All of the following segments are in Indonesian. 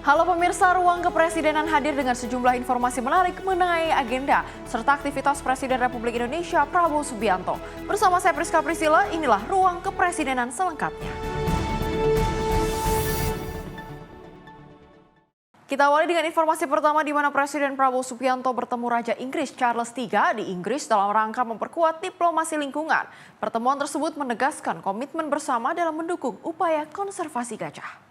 Halo pemirsa, Ruang Kepresidenan hadir dengan sejumlah informasi menarik mengenai agenda serta aktivitas Presiden Republik Indonesia Prabowo Subianto. Bersama saya Priska Priscilla, inilah Ruang Kepresidenan selengkapnya. Kita awali dengan informasi pertama di mana Presiden Prabowo Subianto bertemu Raja Inggris Charles III di Inggris dalam rangka memperkuat diplomasi lingkungan. Pertemuan tersebut menegaskan komitmen bersama dalam mendukung upaya konservasi gajah.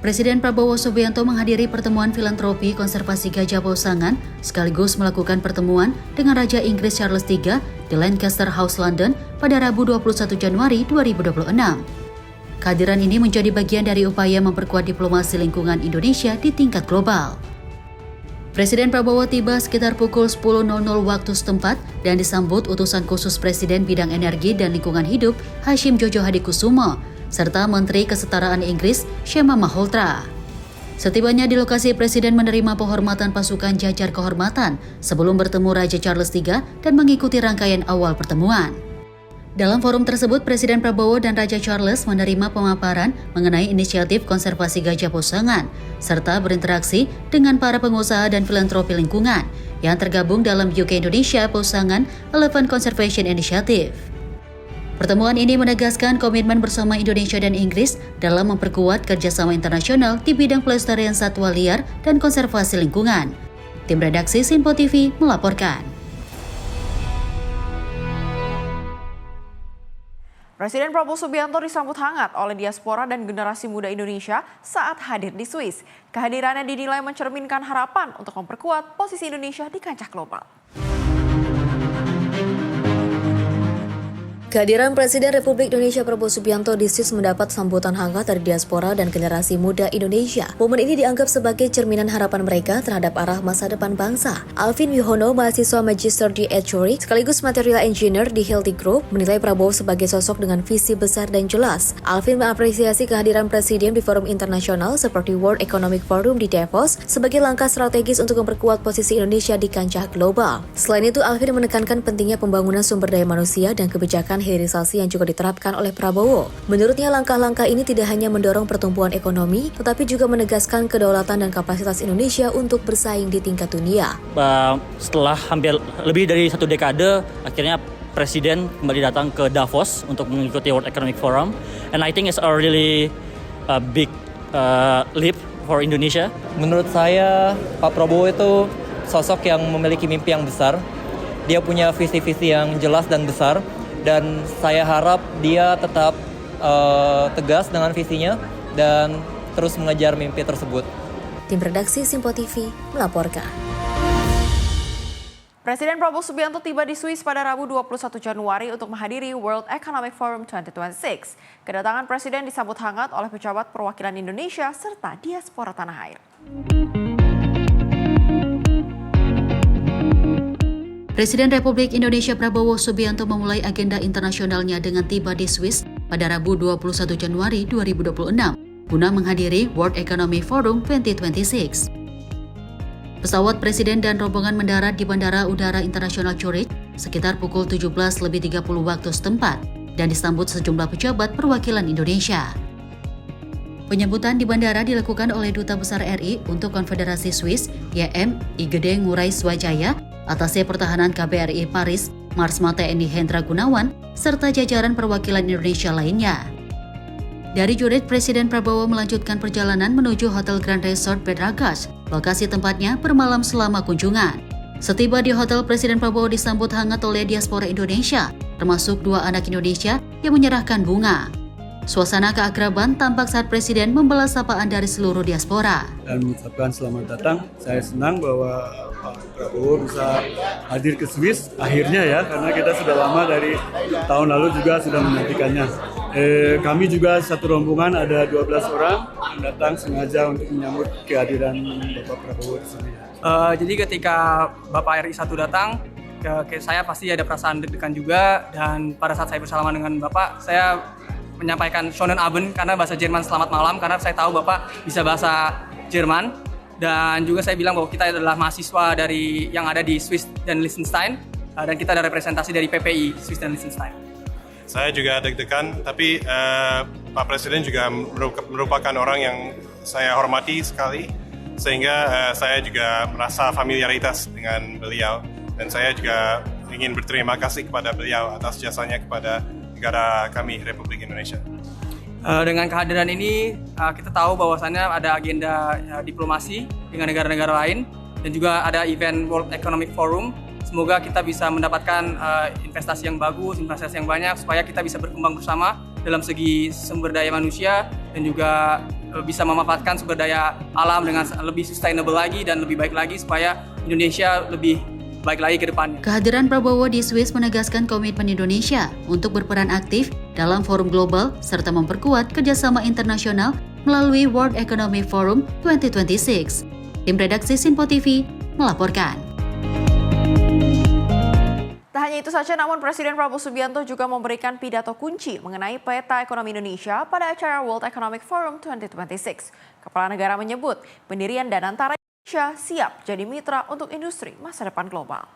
Presiden Prabowo Subianto menghadiri pertemuan filantropi konservasi gajah Pasaman sekaligus melakukan pertemuan dengan Raja Inggris Charles III di Lancaster House, London pada Rabu 21 Januari 2026. Kehadiran ini menjadi bagian dari upaya memperkuat diplomasi lingkungan Indonesia di tingkat global. Presiden Prabowo tiba sekitar pukul 10.00 waktu setempat dan disambut utusan khusus Presiden Bidang Energi dan Lingkungan Hidup Hashim Jojo Hadikusumo serta Menteri Kesetaraan Inggris Shema Malhotra. Setibanya di lokasi, Presiden menerima penghormatan pasukan jajar kehormatan sebelum bertemu Raja Charles III dan mengikuti rangkaian awal pertemuan. Dalam forum tersebut, Presiden Prabowo dan Raja Charles menerima pemaparan mengenai inisiatif konservasi gajah Pasaman serta berinteraksi dengan para pengusaha dan filantropi lingkungan yang tergabung dalam UK Indonesia Pasaman Elephant Conservation Initiative. Pertemuan ini menegaskan komitmen bersama Indonesia dan Inggris dalam memperkuat kerjasama internasional di bidang pelestarian satwa liar dan konservasi lingkungan. Tim redaksi Simpo TV melaporkan. Presiden Prabowo Subianto disambut hangat oleh diaspora dan generasi muda Indonesia saat hadir di Swiss. Kehadirannya dinilai mencerminkan harapan untuk memperkuat posisi Indonesia di kancah global. Kehadiran Presiden Republik Indonesia Prabowo Subianto di Swiss mendapat sambutan hangat dari diaspora dan generasi muda Indonesia. Momen ini dianggap sebagai cerminan harapan mereka terhadap arah masa depan bangsa. Alvin Wihono, mahasiswa Magister di Zurich sekaligus Material Engineer di Hilti Group, menilai Prabowo sebagai sosok dengan visi besar dan jelas. Alvin mengapresiasi kehadiran Presiden di forum internasional seperti World Economic Forum di Davos sebagai langkah strategis untuk memperkuat posisi Indonesia di kancah global. Selain itu, Alvin menekankan pentingnya pembangunan sumber daya manusia dan kebijakan hilirisasi yang juga diterapkan oleh Prabowo. Menurutnya, langkah-langkah ini tidak hanya mendorong pertumbuhan ekonomi, tetapi juga menegaskan kedaulatan dan kapasitas Indonesia untuk bersaing di tingkat dunia. Setelah hampir lebih dari 1 dekade, akhirnya Presiden kembali datang ke Davos untuk mengikuti World Economic Forum, and I think it's a really big leap for Indonesia. Menurut saya, Pak Prabowo itu sosok yang memiliki mimpi yang besar. Dia punya visi-visi yang jelas dan besar. Dan saya harap dia tetap tegas dengan visinya dan terus mengejar mimpi tersebut. Tim redaksi Simpo TV melaporkan. Presiden Prabowo Subianto tiba di Swiss pada Rabu 21 Januari untuk menghadiri World Economic Forum 2026. Kedatangan Presiden disambut hangat oleh pejabat perwakilan Indonesia serta diaspora tanah air. Presiden Republik Indonesia Prabowo Subianto memulai agenda internasionalnya dengan tiba di Swiss pada Rabu 21 Januari 2026 guna menghadiri World Economic Forum 2026. Pesawat Presiden dan rombongan mendarat di Bandara Udara Internasional Zurich sekitar pukul 17.30 waktu setempat dan disambut sejumlah pejabat perwakilan Indonesia. Penyambutan di bandara dilakukan oleh Duta Besar RI untuk Konfederasi Swiss, YM Igede Ngurai Swajaya, Atasé Pertahanan KBRI Paris, Marsma TNI Hendra Gunawan, serta jajaran perwakilan Indonesia lainnya. Dari Zurich, Presiden Prabowo melanjutkan perjalanan menuju Hotel Grand Resort Bed Ragaz, lokasi tempatnya bermalam selama kunjungan. Setiba di hotel, Presiden Prabowo disambut hangat oleh diaspora Indonesia, termasuk 2 anak Indonesia yang menyerahkan bunga. Suasana keakraban tampak saat Presiden membalas sapaan dari seluruh diaspora. Dan mengucapkan selamat datang. Saya senang bahwa Pak Prabowo bisa hadir ke Swiss akhirnya ya, karena kita sudah lama dari tahun lalu juga sudah menantikannya. Kami juga satu rombongan ada 12 orang yang datang sengaja untuk menyambut kehadiran Bapak Prabowo di sini. Jadi ketika Bapak RI 1 datang, saya pasti ada perasaan deg-degan juga, dan pada saat saya bersalaman dengan Bapak, saya menyampaikan Schönen Abend karena bahasa Jerman selamat malam, karena saya tahu Bapak bisa bahasa Jerman. Dan juga saya bilang bahwa kita adalah mahasiswa yang ada di Swiss dan Liechtenstein, dan kita ada representasi dari PPI Swiss dan Liechtenstein. Saya juga deg-degan, tapi Pak Presiden juga merupakan orang yang saya hormati sekali, sehingga saya juga merasa familiaritas dengan beliau, dan saya juga ingin berterima kasih kepada beliau atas jasanya kepada negara kami, Republik Indonesia. Dengan kehadiran ini, kita tahu bahwasannya ada agenda diplomasi dengan negara-negara lain, dan juga ada event World Economic Forum. Semoga kita bisa mendapatkan investasi yang bagus, investasi yang banyak, supaya kita bisa berkembang bersama dalam segi sumber daya manusia, dan juga bisa memanfaatkan sumber daya alam dengan lebih sustainable lagi dan lebih baik lagi, supaya Indonesia lebih baik lagi ke depannya. Kehadiran Prabowo di Swiss menegaskan komitmen Indonesia untuk berperan aktif dalam forum global serta memperkuat kerjasama internasional melalui World Economic Forum 2026. Tim redaksi Sinpo TV melaporkan. Tak hanya itu saja, namun Presiden Prabowo Subianto juga memberikan pidato kunci mengenai peta ekonomi Indonesia pada acara World Economic Forum 2026. Kepala negara menyebut pendirian Danantara Indonesia siap jadi mitra untuk industri masa depan global.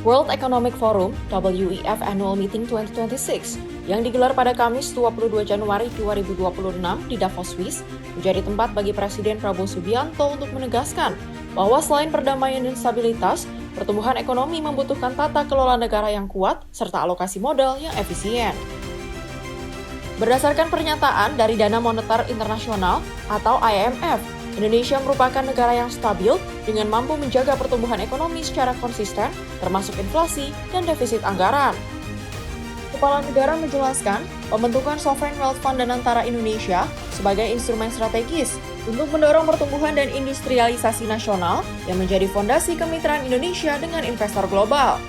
World Economic Forum (WEF) Annual Meeting 2026 yang digelar pada Kamis 22 Januari 2026 di Davos, Swiss menjadi tempat bagi Presiden Prabowo Subianto untuk menegaskan bahwa selain perdamaian dan stabilitas, pertumbuhan ekonomi membutuhkan tata kelola negara yang kuat serta alokasi modal yang efisien. Berdasarkan pernyataan dari Dana Moneter Internasional atau IMF, Indonesia merupakan negara yang stabil dengan mampu menjaga pertumbuhan ekonomi secara konsisten, termasuk inflasi dan defisit anggaran. Kepala negara menjelaskan pembentukan Sovereign Wealth Fund Danantara Indonesia sebagai instrumen strategis untuk mendorong pertumbuhan dan industrialisasi nasional yang menjadi fondasi kemitraan Indonesia dengan investor global.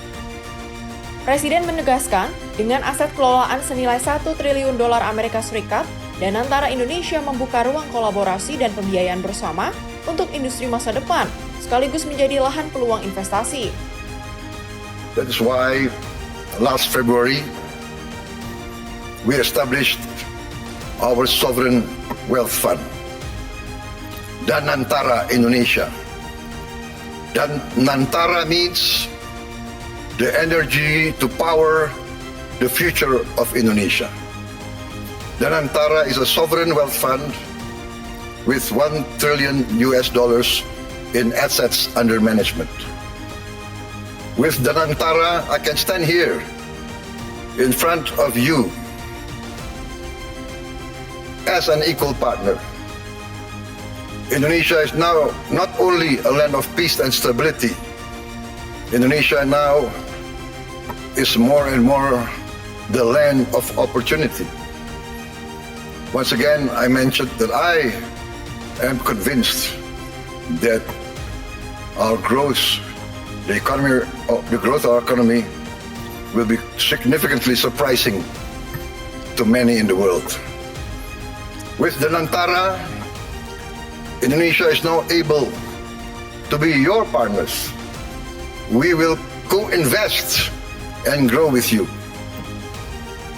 Presiden menegaskan, dengan aset kelolaan senilai $1 triliun Amerika Serikat, Danantara Indonesia membuka ruang kolaborasi dan pembiayaan bersama untuk industri masa depan, sekaligus menjadi lahan peluang investasi. That is why last February we established our Sovereign Wealth Fund, Danantara Indonesia. Danantara means the energy to power the future of Indonesia. Danantara is a sovereign wealth fund with $1 trillion in assets under management. With Danantara, I can stand here in front of you as an equal partner. Indonesia is now not only a land of peace and stability. Indonesia now is more and more the land of opportunity. Once again, I mentioned that I am convinced that our growth, the growth of our economy will be significantly surprising to many in the world. With Danantara, Indonesia is now able to be your partners. We will co-invest and grow with you.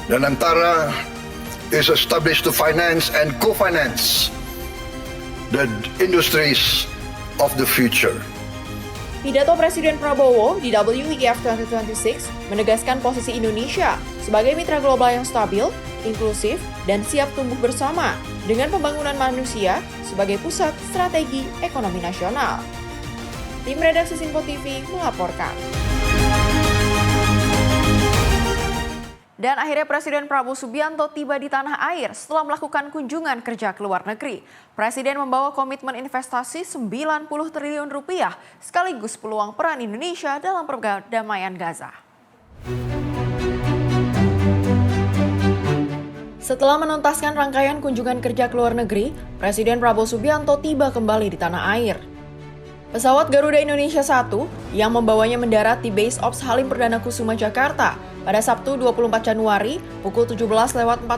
Danantara is established to finance and co-finance the industries of the future. Pidato Presiden Prabowo di WEF 2026 menegaskan posisi Indonesia sebagai mitra global yang stabil, inklusif, dan siap tumbuh bersama dengan pembangunan manusia sebagai pusat strategi ekonomi nasional. Tim redaksi Sinpo TV melaporkan. Dan akhirnya Presiden Prabowo Subianto tiba di tanah air setelah melakukan kunjungan kerja ke luar negeri. Presiden membawa komitmen investasi 90 triliun rupiah sekaligus peluang peran Indonesia dalam perdamaian Gaza. Setelah menuntaskan rangkaian kunjungan kerja ke luar negeri, Presiden Prabowo Subianto tiba kembali di tanah air. Pesawat Garuda Indonesia 1 yang membawanya mendarat di Base Ops Halim Perdana Kusuma, Jakarta pada Sabtu 24 Januari pukul 17.41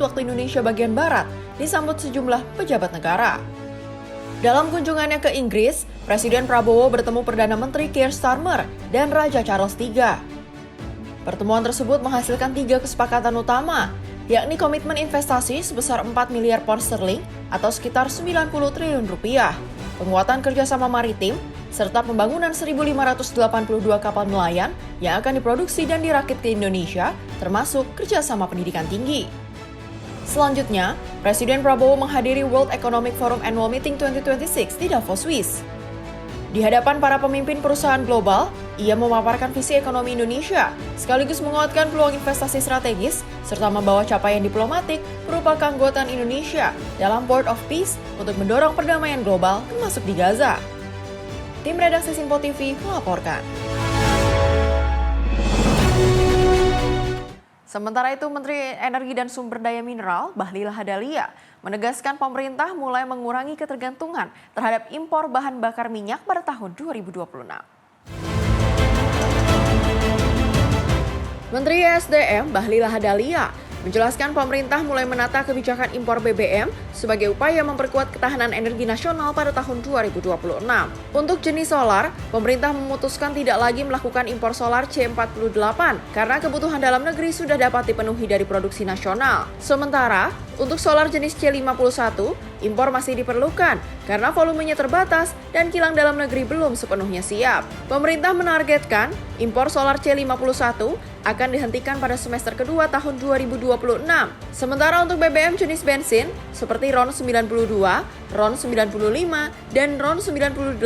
waktu Indonesia bagian Barat disambut sejumlah pejabat negara. Dalam kunjungannya ke Inggris, Presiden Prabowo bertemu Perdana Menteri Keir Starmer dan Raja Charles III. Pertemuan tersebut menghasilkan 3 kesepakatan utama, yakni komitmen investasi sebesar 4 miliar pound sterling atau sekitar 90 triliun rupiah. penguatan kerjasama maritim, serta pembangunan 1.582 kapal nelayan yang akan diproduksi dan dirakit ke Indonesia, termasuk kerjasama pendidikan tinggi. Selanjutnya, Presiden Prabowo menghadiri World Economic Forum Annual Meeting 2026 di Davos, Swiss. Di hadapan para pemimpin perusahaan global, ia memaparkan visi ekonomi Indonesia, sekaligus menguatkan peluang investasi strategis, serta membawa capaian diplomatik berupa keanggotaan Indonesia dalam Board of Peace untuk mendorong perdamaian global termasuk di Gaza. Tim redaksi Sinpo TV melaporkan. Sementara itu, Menteri Energi dan Sumber Daya Mineral, Bahlil Lahadalia, menegaskan pemerintah mulai mengurangi ketergantungan terhadap impor bahan bakar minyak pada tahun 2026. Menteri ESDM, Bahlil Lahadalia, menjelaskan pemerintah mulai menata kebijakan impor BBM sebagai upaya memperkuat ketahanan energi nasional pada tahun 2026. Untuk jenis solar, pemerintah memutuskan tidak lagi melakukan impor solar C48 karena kebutuhan dalam negeri sudah dapat dipenuhi dari produksi nasional. Sementara, untuk solar jenis C51, impor masih diperlukan karena volumenya terbatas dan kilang dalam negeri belum sepenuhnya siap. Pemerintah menargetkan impor solar C51 akan dihentikan pada semester kedua tahun 2026. Sementara untuk BBM jenis bensin seperti RON 92, RON 95, dan RON 98,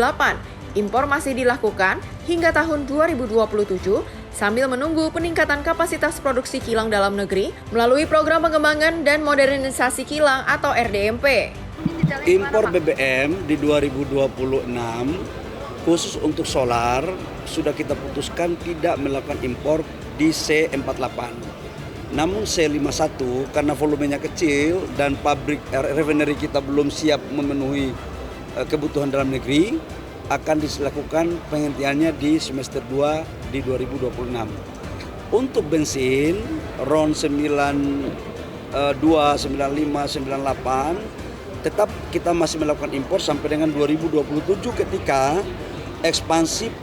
impor masih dilakukan hingga tahun 2027 sambil menunggu peningkatan kapasitas produksi kilang dalam negeri melalui program pengembangan dan modernisasi kilang atau RDMP. Impor BBM di 2026 khusus untuk solar sudah kita putuskan tidak melakukan impor di C48. Namun C51 karena volumenya kecil dan pabrik refinery kita belum siap memenuhi kebutuhan dalam negeri, akan dilakukan penghentiannya di semester 2 di 2026. Untuk bensin RON 92, 95, 98 tetap kita masih melakukan impor sampai dengan 2027 ketika ekspansi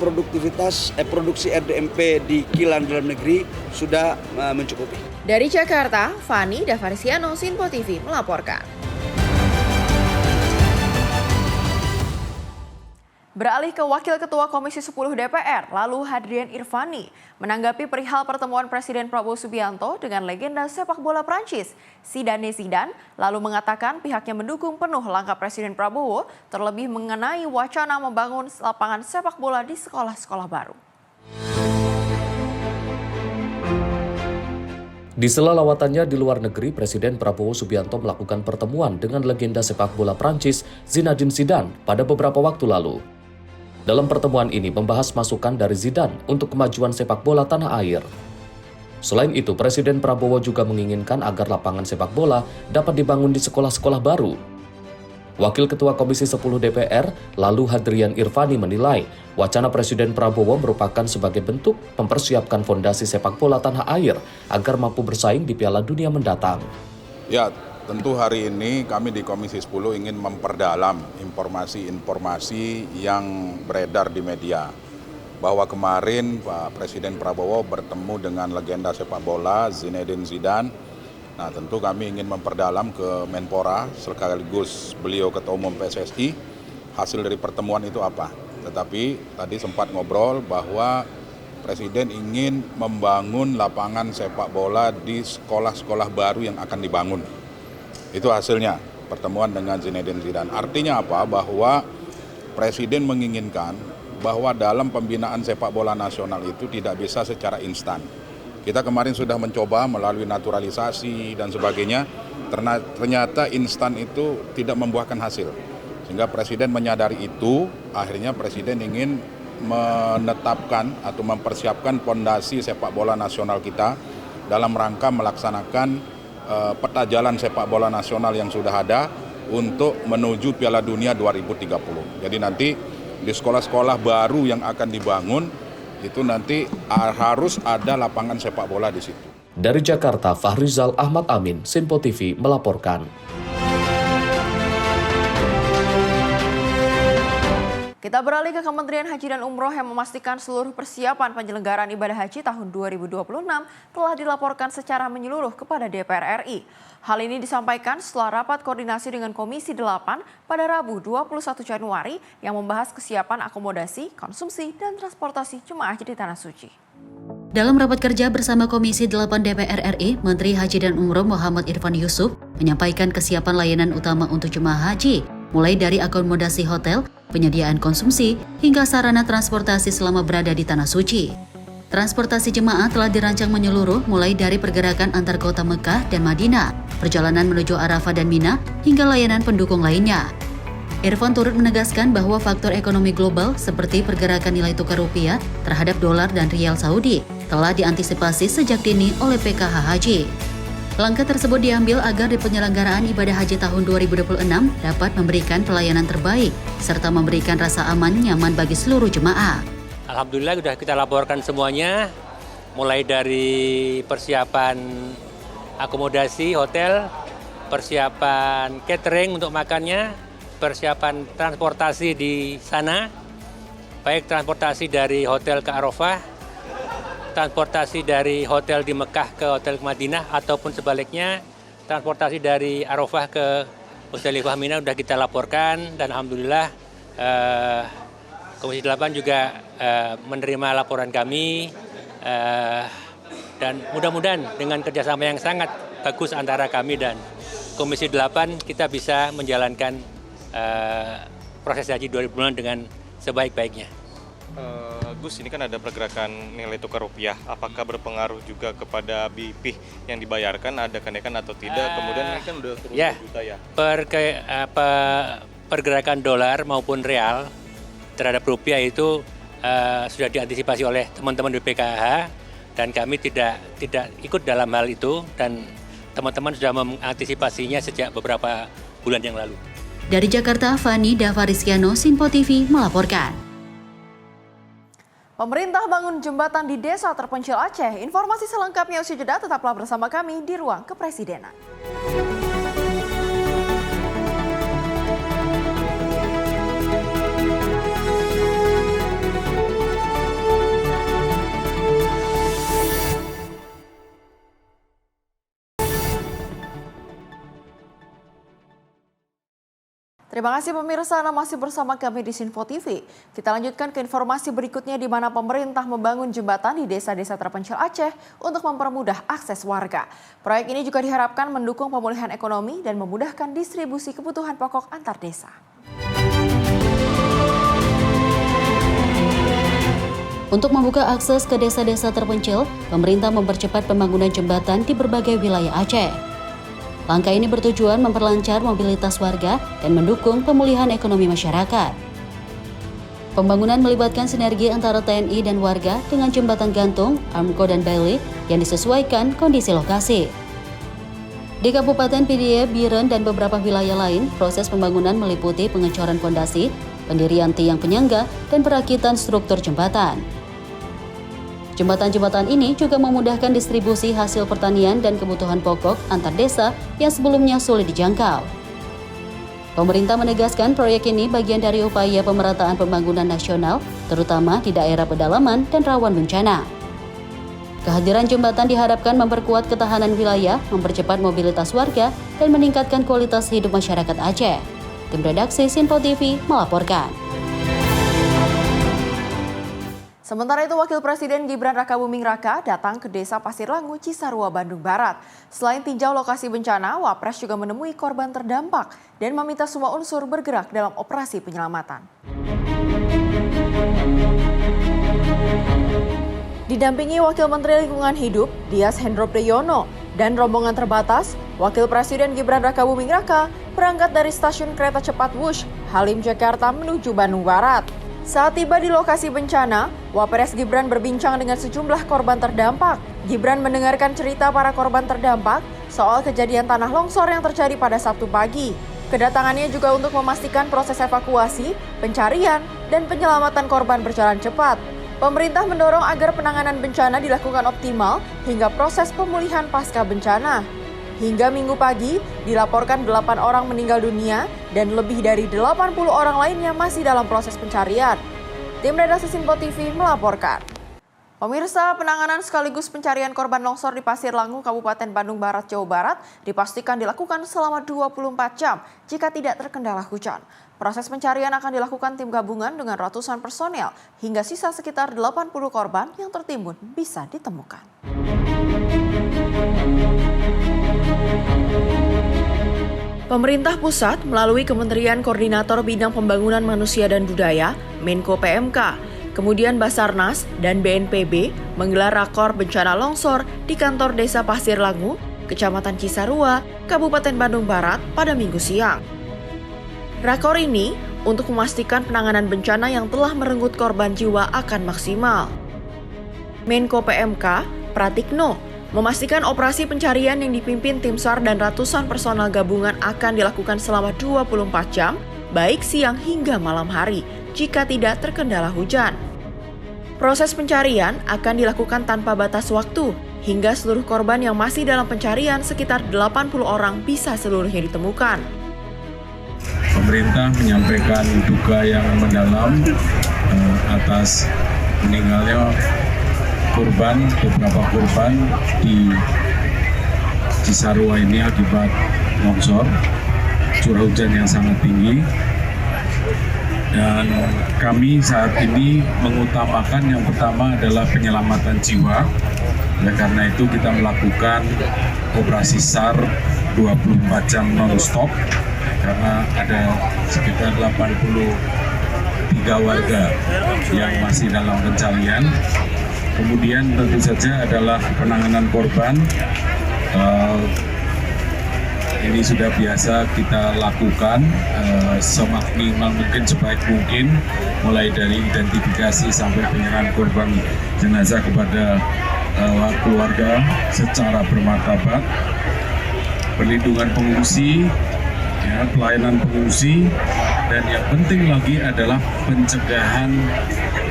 produksi RDMP di kilang dalam negeri sudah mencukupi. Dari Jakarta, Fani Davarisiano, Sinpo TV melaporkan. Beralih ke Wakil Ketua Komisi 10 DPR, lalu Hadrian Irvani, menanggapi perihal pertemuan Presiden Prabowo Subianto dengan legenda sepak bola Prancis, Zidane Zidane, lalu mengatakan pihaknya mendukung penuh langkah Presiden Prabowo, terlebih mengenai wacana membangun lapangan sepak bola di sekolah-sekolah baru. Di sela lawatannya di luar negeri, Presiden Prabowo Subianto melakukan pertemuan dengan legenda sepak bola Prancis, Zinedine Zidane, pada beberapa waktu lalu. Dalam pertemuan ini membahas masukan dari Zidane untuk kemajuan sepak bola tanah air. Selain itu, Presiden Prabowo juga menginginkan agar lapangan sepak bola dapat dibangun di sekolah-sekolah baru. Wakil Ketua Komisi 10 DPR, lalu Hadrian Irvani menilai wacana Presiden Prabowo merupakan sebagai bentuk mempersiapkan fondasi sepak bola tanah air agar mampu bersaing di Piala Dunia mendatang. Ya, tentu hari ini kami di Komisi 10 ingin memperdalam informasi-informasi yang beredar di media. Bahwa kemarin Pak Presiden Prabowo bertemu dengan legenda sepak bola Zinedine Zidane. Nah, tentu kami ingin memperdalam ke Menpora sekaligus beliau Ketua Umum PSSI hasil dari pertemuan itu apa. Tetapi tadi sempat ngobrol bahwa Presiden ingin membangun lapangan sepak bola di sekolah-sekolah baru yang akan dibangun. Itu hasilnya pertemuan dengan Zinedine Zidane. Artinya apa? Bahwa Presiden menginginkan bahwa dalam pembinaan sepak bola nasional itu tidak bisa secara instan. Kita kemarin sudah mencoba melalui naturalisasi dan sebagainya, ternyata instan itu tidak membuahkan hasil. Sehingga Presiden menyadari itu, akhirnya Presiden ingin menetapkan atau mempersiapkan fondasi sepak bola nasional kita dalam rangka melaksanakan peta jalan sepak bola nasional yang sudah ada untuk menuju Piala Dunia 2030. Jadi nanti di sekolah-sekolah baru yang akan dibangun itu nanti harus ada lapangan sepak bola di situ. Dari Jakarta, Fahrizal Ahmad Amin, Sinpo TV melaporkan. Kita beralih ke Kementerian Haji dan Umroh yang memastikan seluruh persiapan penyelenggaraan ibadah haji tahun 2026 telah dilaporkan secara menyeluruh kepada DPR RI. Hal ini disampaikan setelah rapat koordinasi dengan Komisi 8 pada Rabu 21 Januari yang membahas kesiapan akomodasi, konsumsi, dan transportasi jemaah haji di Tanah Suci. Dalam rapat kerja bersama Komisi 8 DPR RI, Menteri Haji dan Umroh Muhammad Irfan Yusuf menyampaikan kesiapan layanan utama untuk jemaah haji, mulai dari akomodasi hotel, penyediaan konsumsi, hingga sarana transportasi selama berada di Tanah Suci. Transportasi jemaah telah dirancang menyeluruh mulai dari pergerakan antar kota Mekah dan Madinah, perjalanan menuju Arafah dan Mina, hingga layanan pendukung lainnya. Irfan turut menegaskan bahwa faktor ekonomi global seperti pergerakan nilai tukar rupiah terhadap dolar dan rial Saudi telah diantisipasi sejak dini oleh PKH Haji. Langkah tersebut diambil agar di penyelenggaraan ibadah haji tahun 2026 dapat memberikan pelayanan terbaik serta memberikan rasa aman nyaman bagi seluruh jemaah. Alhamdulillah sudah kita laporkan semuanya, mulai dari persiapan akomodasi hotel, persiapan catering untuk makannya, persiapan transportasi di sana, baik transportasi dari hotel ke Arafah, transportasi dari hotel di Mekah ke hotel ke Madinah, ataupun sebaliknya transportasi dari Arafah ke Musdalifah Mina sudah kita laporkan, dan alhamdulillah Komisi 8 juga menerima laporan kami, dan mudah-mudahan dengan kerjasama yang sangat bagus antara kami dan Komisi 8 kita bisa menjalankan proses haji 2026 dengan sebaik-baiknya. Gus, ini kan ada pergerakan nilai tukar rupiah. Apakah berpengaruh juga kepada BP yang dibayarkan? Ada kenaikan atau tidak? Kemudian ini kan udah turun 2 juta ya. Pergerakan dolar maupun real terhadap rupiah itu sudah diantisipasi oleh teman-teman di PKH, dan kami tidak ikut dalam hal itu, dan teman-teman sudah mengantisipasinya sejak beberapa bulan yang lalu. Dari Jakarta, Fani Davariskiano, Sinpo TV melaporkan. Pemerintah bangun jembatan di desa terpencil Aceh. Informasi selengkapnya usai jeda, tetaplah bersama kami di Ruang Kepresidenan. Terima kasih pemirsa, Anda masih bersama kami di Sinpo TV. Kita lanjutkan ke informasi berikutnya di mana pemerintah membangun jembatan di desa-desa terpencil Aceh untuk mempermudah akses warga. Proyek ini juga diharapkan mendukung pemulihan ekonomi dan memudahkan distribusi kebutuhan pokok antar desa. Untuk membuka akses ke desa-desa terpencil, pemerintah mempercepat pembangunan jembatan di berbagai wilayah Aceh. Langkah ini bertujuan memperlancar mobilitas warga dan mendukung pemulihan ekonomi masyarakat. Pembangunan melibatkan sinergi antara TNI dan warga dengan jembatan gantung, Armco dan Bailey yang disesuaikan kondisi lokasi. Di Kabupaten Pidie, Biren, dan beberapa wilayah lain, proses pembangunan meliputi pengecoran fondasi, pendirian tiang penyangga, dan perakitan struktur jembatan. Jembatan-jembatan ini juga memudahkan distribusi hasil pertanian dan kebutuhan pokok antar desa yang sebelumnya sulit dijangkau. Pemerintah menegaskan proyek ini bagian dari upaya pemerataan pembangunan nasional, terutama di daerah pedalaman dan rawan bencana. Kehadiran jembatan diharapkan memperkuat ketahanan wilayah, mempercepat mobilitas warga, dan meningkatkan kualitas hidup masyarakat Aceh. Tim redaksi Sinpo TV melaporkan. Sementara itu, Wakil Presiden Gibran Rakabuming Raka datang ke Desa Pasir Langu, Cisarua, Bandung Barat. Selain tinjau lokasi bencana, Wapres juga menemui korban terdampak dan meminta semua unsur bergerak dalam operasi penyelamatan. Didampingi Wakil Menteri Lingkungan Hidup, Dias Hendro Priyono, dan rombongan terbatas, Wakil Presiden Gibran Rakabuming Raka berangkat dari stasiun kereta cepat Wush, Halim, Jakarta menuju Bandung Barat. Saat tiba di lokasi bencana, Wapres Gibran berbincang dengan sejumlah korban terdampak. Gibran mendengarkan cerita para korban terdampak soal kejadian tanah longsor yang terjadi pada Sabtu pagi. Kedatangannya juga untuk memastikan proses evakuasi, pencarian, dan penyelamatan korban berjalan cepat. Pemerintah mendorong agar penanganan bencana dilakukan optimal hingga proses pemulihan pasca bencana. Hingga Minggu pagi, dilaporkan 8 orang meninggal dunia dan lebih dari 80 orang lainnya masih dalam proses pencarian. Tim redaksi Sinpo TV melaporkan. Pemirsa, penanganan sekaligus pencarian korban longsor di Pasir Langu, Kabupaten Bandung Barat, Jawa Barat dipastikan dilakukan selama 24 jam jika tidak terkendala hujan. Proses pencarian akan dilakukan tim gabungan dengan ratusan personel hingga sisa sekitar 80 korban yang tertimbun bisa ditemukan. Pemerintah pusat melalui Kementerian Koordinator Bidang Pembangunan Manusia dan Budaya, Menko PMK, kemudian Basarnas dan BNPB menggelar rakor bencana longsor di kantor Desa Pasir Langu, Kecamatan Cisarua, Kabupaten Bandung Barat pada Minggu siang. Rakor ini untuk memastikan penanganan bencana yang telah merenggut korban jiwa akan maksimal. Menko PMK, Pratikno, memastikan operasi pencarian yang dipimpin tim SAR dan ratusan personel gabungan akan dilakukan selama 24 jam, baik siang hingga malam hari, jika tidak terkendala hujan. Proses pencarian akan dilakukan tanpa batas waktu, hingga seluruh korban yang masih dalam pencarian sekitar 80 orang bisa seluruhnya ditemukan. Pemerintah menyampaikan duka yang mendalam atas meninggalnya beberapa korban di Cisarua ini akibat longsor, curah hujan yang sangat tinggi. Dan kami saat ini mengutamakan yang pertama adalah penyelamatan jiwa. Oleh karena itu kita melakukan operasi SAR 24 jam non-stop karena ada sekitar 83 warga yang masih dalam pencarian. Kemudian tentu saja adalah penanganan korban. Ini sudah biasa kita lakukan semaksimal mungkin, sebaik mungkin, mulai dari identifikasi sampai penyerahan korban jenazah kepada keluarga secara bermartabat, perlindungan pengungsi, ya, pelayanan pengungsi, dan yang penting lagi adalah pencegahan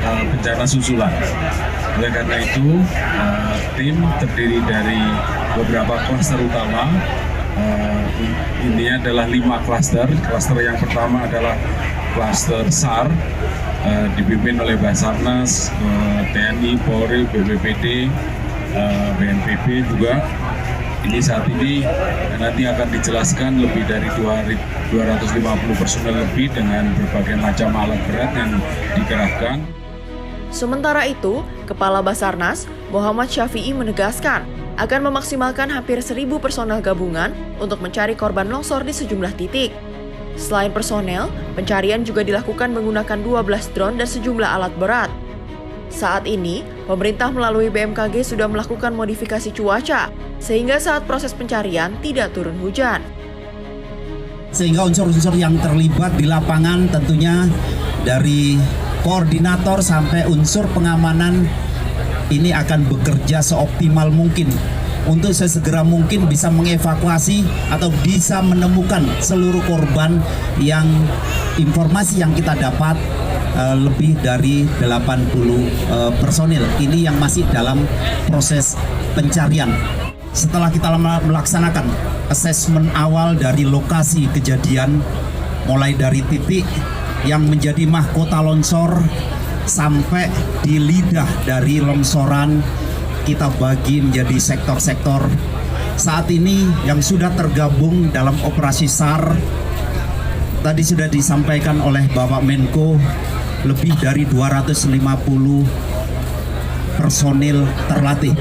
bencana susulan. Oleh karena itu, tim terdiri dari beberapa klaster utama. Ini adalah 5 klaster. Klaster yang pertama adalah klaster SAR, dipimpin oleh Basarnas, TNI, Polri, BPBD, BNPB juga. Ini saat ini nanti akan dijelaskan lebih dari 250 personel lebih dengan berbagai macam alat berat yang dikerahkan. Sementara itu, Kepala Basarnas, Muhammad Syafi'i menegaskan akan memaksimalkan hampir 1.000 personel gabungan untuk mencari korban longsor di sejumlah titik. Selain personel, pencarian juga dilakukan menggunakan 12 drone dan sejumlah alat berat. Saat ini, pemerintah melalui BMKG sudah melakukan modifikasi cuaca, sehingga saat proses pencarian tidak turun hujan. Sehingga unsur-unsur yang terlibat di lapangan tentunya dari koordinator sampai unsur pengamanan ini akan bekerja seoptimal mungkin untuk sesegera mungkin bisa mengevakuasi atau bisa menemukan seluruh korban yang informasi yang kita dapat lebih dari 80 personil ini yang masih dalam proses pencarian. Setelah kita melaksanakan asesmen awal dari lokasi kejadian, mulai dari titik yang menjadi mahkota longsor sampai di lidah dari longsoran, kita bagi menjadi sektor-sektor. Saat ini yang sudah tergabung dalam operasi SAR, tadi sudah disampaikan oleh Bapak Menko, lebih dari 250 personil terlatih.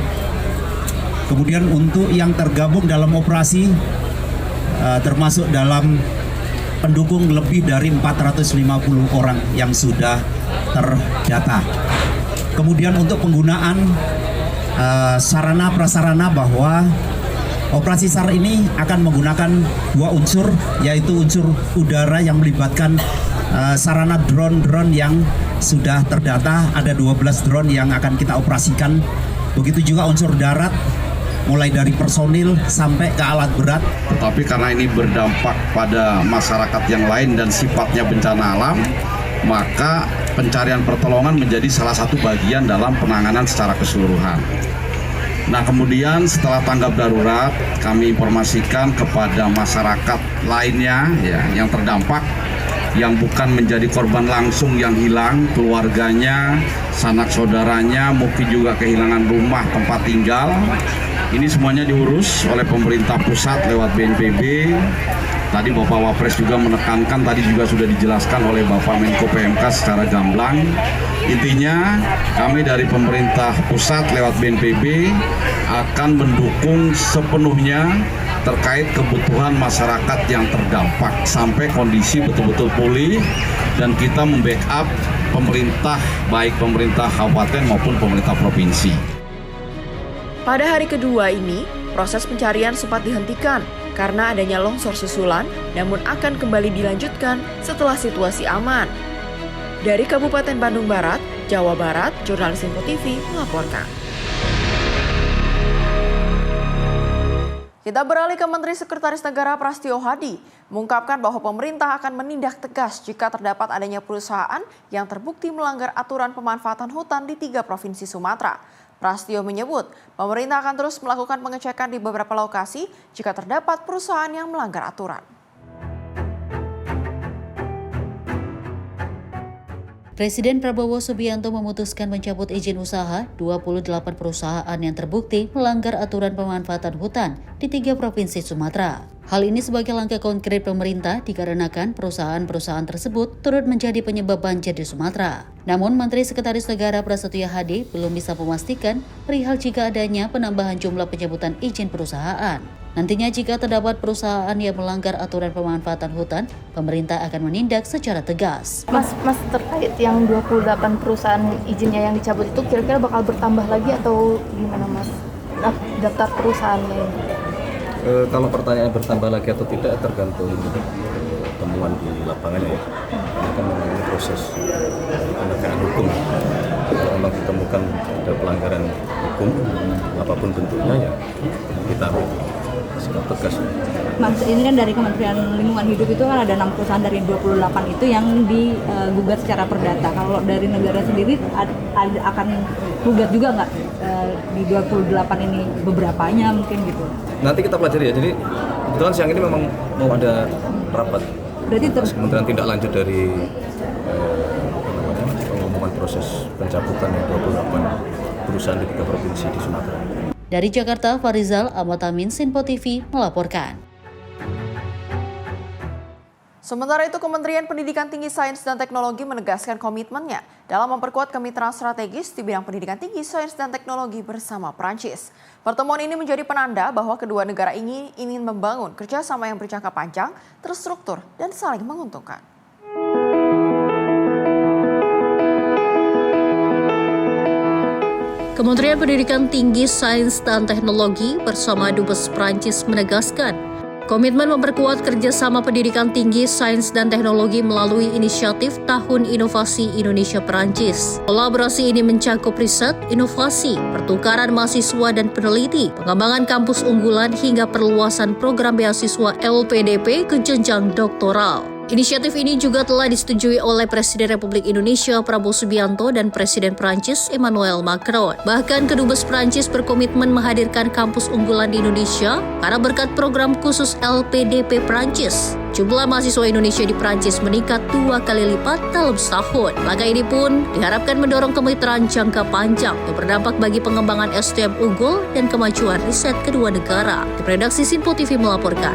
Kemudian untuk yang tergabung dalam operasi, termasuk dalam pendukung lebih dari 450 orang yang sudah terdata. Kemudian untuk penggunaan sarana prasarana, bahwa operasi SAR ini akan menggunakan 2 unsur, yaitu unsur udara yang melibatkan sarana drone yang sudah terdata, ada 12 drone yang akan kita operasikan. Begitu juga unsur darat, mulai dari personil sampai ke alat berat. Tetapi karena ini berdampak pada masyarakat yang lain dan sifatnya bencana alam, maka pencarian pertolongan menjadi salah satu bagian dalam penanganan secara keseluruhan. Nah, kemudian setelah tanggap darurat, kami informasikan kepada masyarakat lainnya ya, yang terdampak, yang bukan menjadi korban langsung yang hilang, keluarganya, sanak saudaranya, mungkin juga kehilangan rumah tempat tinggal. Ini semuanya diurus oleh pemerintah pusat lewat BNPB. Tadi Bapak Wapres juga menekankan, tadi juga sudah dijelaskan oleh Bapak Menko PMK secara gamblang. Intinya kami dari pemerintah pusat lewat BNPB akan mendukung sepenuhnya terkait kebutuhan masyarakat yang terdampak sampai kondisi betul-betul pulih, dan kita membackup pemerintah, baik pemerintah kabupaten maupun pemerintah provinsi. Pada hari kedua ini, proses pencarian sempat dihentikan karena adanya longsor susulan, namun akan kembali dilanjutkan setelah situasi aman. Dari Kabupaten Bandung Barat, Jawa Barat, jurnalis Info TV melaporkan. Kita beralih ke Menteri Sekretaris Negara Prastio Hadi, mengungkapkan bahwa pemerintah akan menindak tegas jika terdapat adanya perusahaan yang terbukti melanggar aturan pemanfaatan hutan di 3 provinsi Sumatera. Prastio menyebut, pemerintah akan terus melakukan pengecekan di beberapa lokasi jika terdapat perusahaan yang melanggar aturan. Presiden Prabowo Subianto memutuskan mencabut izin usaha 28 perusahaan yang terbukti melanggar aturan pemanfaatan hutan di 3 provinsi Sumatera. Hal ini sebagai langkah konkret pemerintah dikarenakan perusahaan-perusahaan tersebut turut menjadi penyebab banjir di Sumatera. Namun, Menteri Sekretaris Negara Prasetyo Hadi belum bisa memastikan perihal jika adanya penambahan jumlah pencabutan izin perusahaan. Nantinya jika terdapat perusahaan yang melanggar aturan pemanfaatan hutan, pemerintah akan menindak secara tegas. Mas terkait yang 28 perusahaan izinnya yang dicabut itu kira-kira bakal bertambah lagi atau gimana Mas? Daftar perusahaannya ini? Kalau pertanyaan bertambah lagi atau tidak tergantung temuan di lapangannya ya. Ini kan memang proses penegakan hukum. Kalau memang ditemukan ada pelanggaran hukum apapun bentuknya ya kita sikap tegas. Mas, ini kan dari Kementerian Lingkungan Hidup itu kan ada 6 perusahaan dari 28 itu yang digugat secara perdata. Kalau dari negara sendiri akan gugat juga nggak di 28 ini beberapanya mungkin gitu? Nanti kita pelajari ya. Jadi kebetulan siang ini memang mau ada rapat. Berarti Kementerian tindak lanjut dari pengumuman proses pencabutan 28 perusahaan di 3 provinsi di Sumatera. Dari Jakarta, Farizal Ahmad Amin, Sinpo TV melaporkan. Sementara itu, Kementerian Pendidikan Tinggi, Sains dan Teknologi menegaskan komitmennya dalam memperkuat kemitraan strategis di bidang pendidikan tinggi, sains dan teknologi bersama Prancis. Pertemuan ini menjadi penanda bahwa kedua negara ini ingin membangun kerjasama yang berjangka panjang, terstruktur, dan saling menguntungkan. Kementerian Pendidikan Tinggi, Sains dan Teknologi bersama Dubes Prancis menegaskan komitmen memperkuat kerjasama pendidikan tinggi, sains dan teknologi melalui inisiatif Tahun Inovasi Indonesia Prancis. Kolaborasi ini mencakup riset, inovasi, pertukaran mahasiswa dan peneliti, pengembangan kampus unggulan hingga perluasan program beasiswa LPDP ke jenjang doktoral. Inisiatif ini juga telah disetujui oleh Presiden Republik Indonesia Prabowo Subianto dan Presiden Prancis Emmanuel Macron. Bahkan Kedubes Prancis berkomitmen menghadirkan kampus unggulan di Indonesia karena berkat program khusus LPDP Prancis. Jumlah mahasiswa Indonesia di Prancis meningkat 2 kali lipat dalam setahun. Langkah ini pun diharapkan mendorong kemitraan jangka panjang yang berdampak bagi pengembangan SDM unggul dan kemajuan riset kedua negara. Redaksi Sinpo TV melaporkan.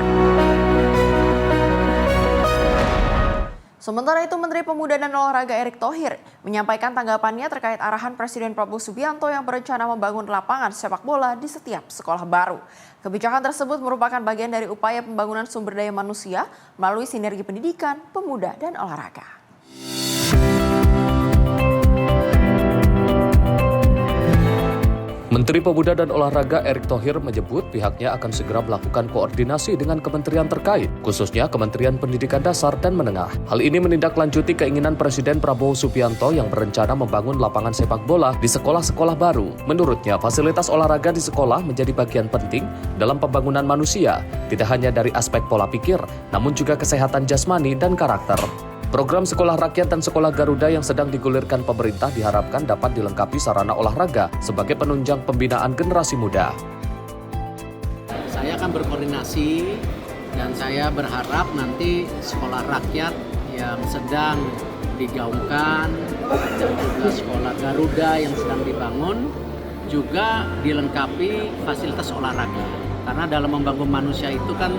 Sementara itu, Menteri Pemuda dan Olahraga Erick Thohir menyampaikan tanggapannya terkait arahan Presiden Prabowo Subianto yang berencana membangun lapangan sepak bola di setiap sekolah baru. Kebijakan tersebut merupakan bagian dari upaya pembangunan sumber daya manusia melalui sinergi pendidikan, pemuda, dan olahraga. Menteri Pemuda dan Olahraga Erick Thohir menyebut pihaknya akan segera melakukan koordinasi dengan kementerian terkait, khususnya Kementerian Pendidikan Dasar dan Menengah. Hal ini menindaklanjuti keinginan Presiden Prabowo Subianto yang berencana membangun lapangan sepak bola di sekolah-sekolah baru. Menurutnya, fasilitas olahraga di sekolah menjadi bagian penting dalam pembangunan manusia, tidak hanya dari aspek pola pikir, namun juga kesehatan jasmani dan karakter. Program Sekolah Rakyat dan Sekolah Garuda yang sedang digulirkan pemerintah diharapkan dapat dilengkapi sarana olahraga sebagai penunjang pembinaan generasi muda. Saya akan berkoordinasi dan saya berharap nanti sekolah rakyat yang sedang digaungkan dan juga sekolah Garuda yang sedang dibangun juga dilengkapi fasilitas olahraga. Karena dalam membangun manusia itu kan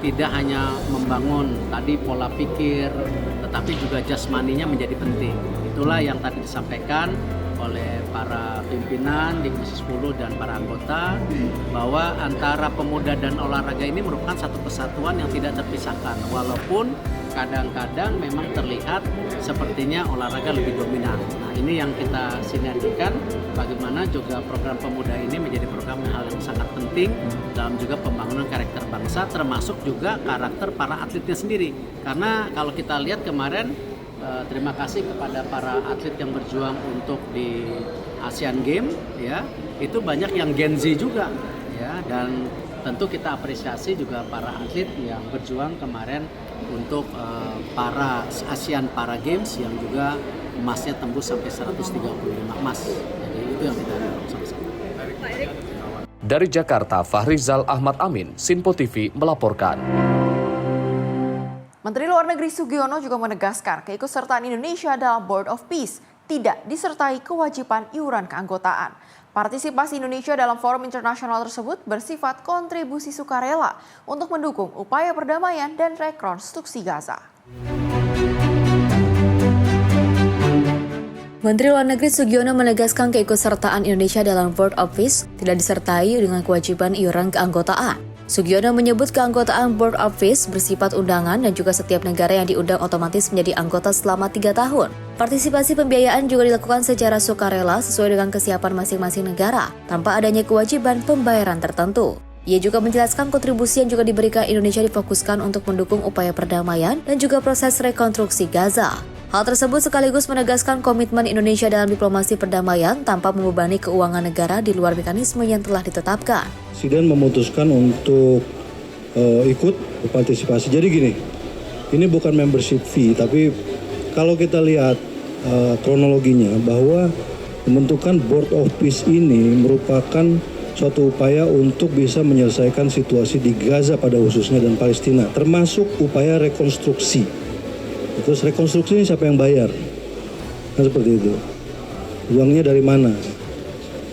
tidak hanya membangun tadi pola pikir, tetapi juga jasmaninya menjadi penting. Itulah yang tadi disampaikan oleh para pimpinan di Komisi 10 dan para anggota, bahwa antara pemuda dan olahraga ini merupakan satu kesatuan yang tidak terpisahkan. Walaupun kadang-kadang memang terlihat sepertinya olahraga lebih dominan. Nah, ini yang kita sinergikan, bagaimana juga program pemuda ini menjadi program hal yang sangat penting dalam juga pembangunan karakter bangsa, termasuk juga karakter para atletnya sendiri. Karena kalau kita lihat kemarin, terima kasih kepada para atlet yang berjuang untuk di Asian Games, ya, itu banyak yang Gen Z juga, ya, dan tentu kita apresiasi juga para atlet yang berjuang kemarin untuk para Asian Para Games yang juga emasnya tembus sampai 135 emas. Jadi itu yang kita dorong sama-sama. Dari Jakarta, Fahrizal Ahmad Amin, Sinpo TV melaporkan. Menteri Luar Negeri Sugiono juga menegaskan keikutsertaan Indonesia dalam Board of Peace tidak disertai kewajiban iuran keanggotaan. Partisipasi Indonesia dalam forum internasional tersebut bersifat kontribusi sukarela untuk mendukung upaya perdamaian dan rekonstruksi Gaza. Menteri Luar Negeri Sugiono menegaskan keikutsertaan Indonesia dalam Board of Peace tidak disertai dengan kewajiban iuran keanggotaan. Sugiono menyebut keanggotaan Board of Peace bersifat undangan dan juga setiap negara yang diundang otomatis menjadi anggota selama 3 tahun. Partisipasi pembiayaan juga dilakukan secara sukarela sesuai dengan kesiapan masing-masing negara, tanpa adanya kewajiban pembayaran tertentu. Ia juga menjelaskan kontribusi yang juga diberikan Indonesia difokuskan untuk mendukung upaya perdamaian dan juga proses rekonstruksi Gaza. Hal tersebut sekaligus menegaskan komitmen Indonesia dalam diplomasi perdamaian tanpa membebani keuangan negara di luar mekanisme yang telah ditetapkan. Presiden memutuskan untuk ikut berpartisipasi. Jadi gini, ini bukan membership fee, tapi kalau kita lihat kronologinya bahwa pembentukan Board of Peace ini merupakan suatu upaya untuk bisa menyelesaikan situasi di Gaza pada khususnya dan Palestina, termasuk upaya rekonstruksi. Terus rekonstruksi ini siapa yang bayar? Kan seperti itu. Uangnya dari mana?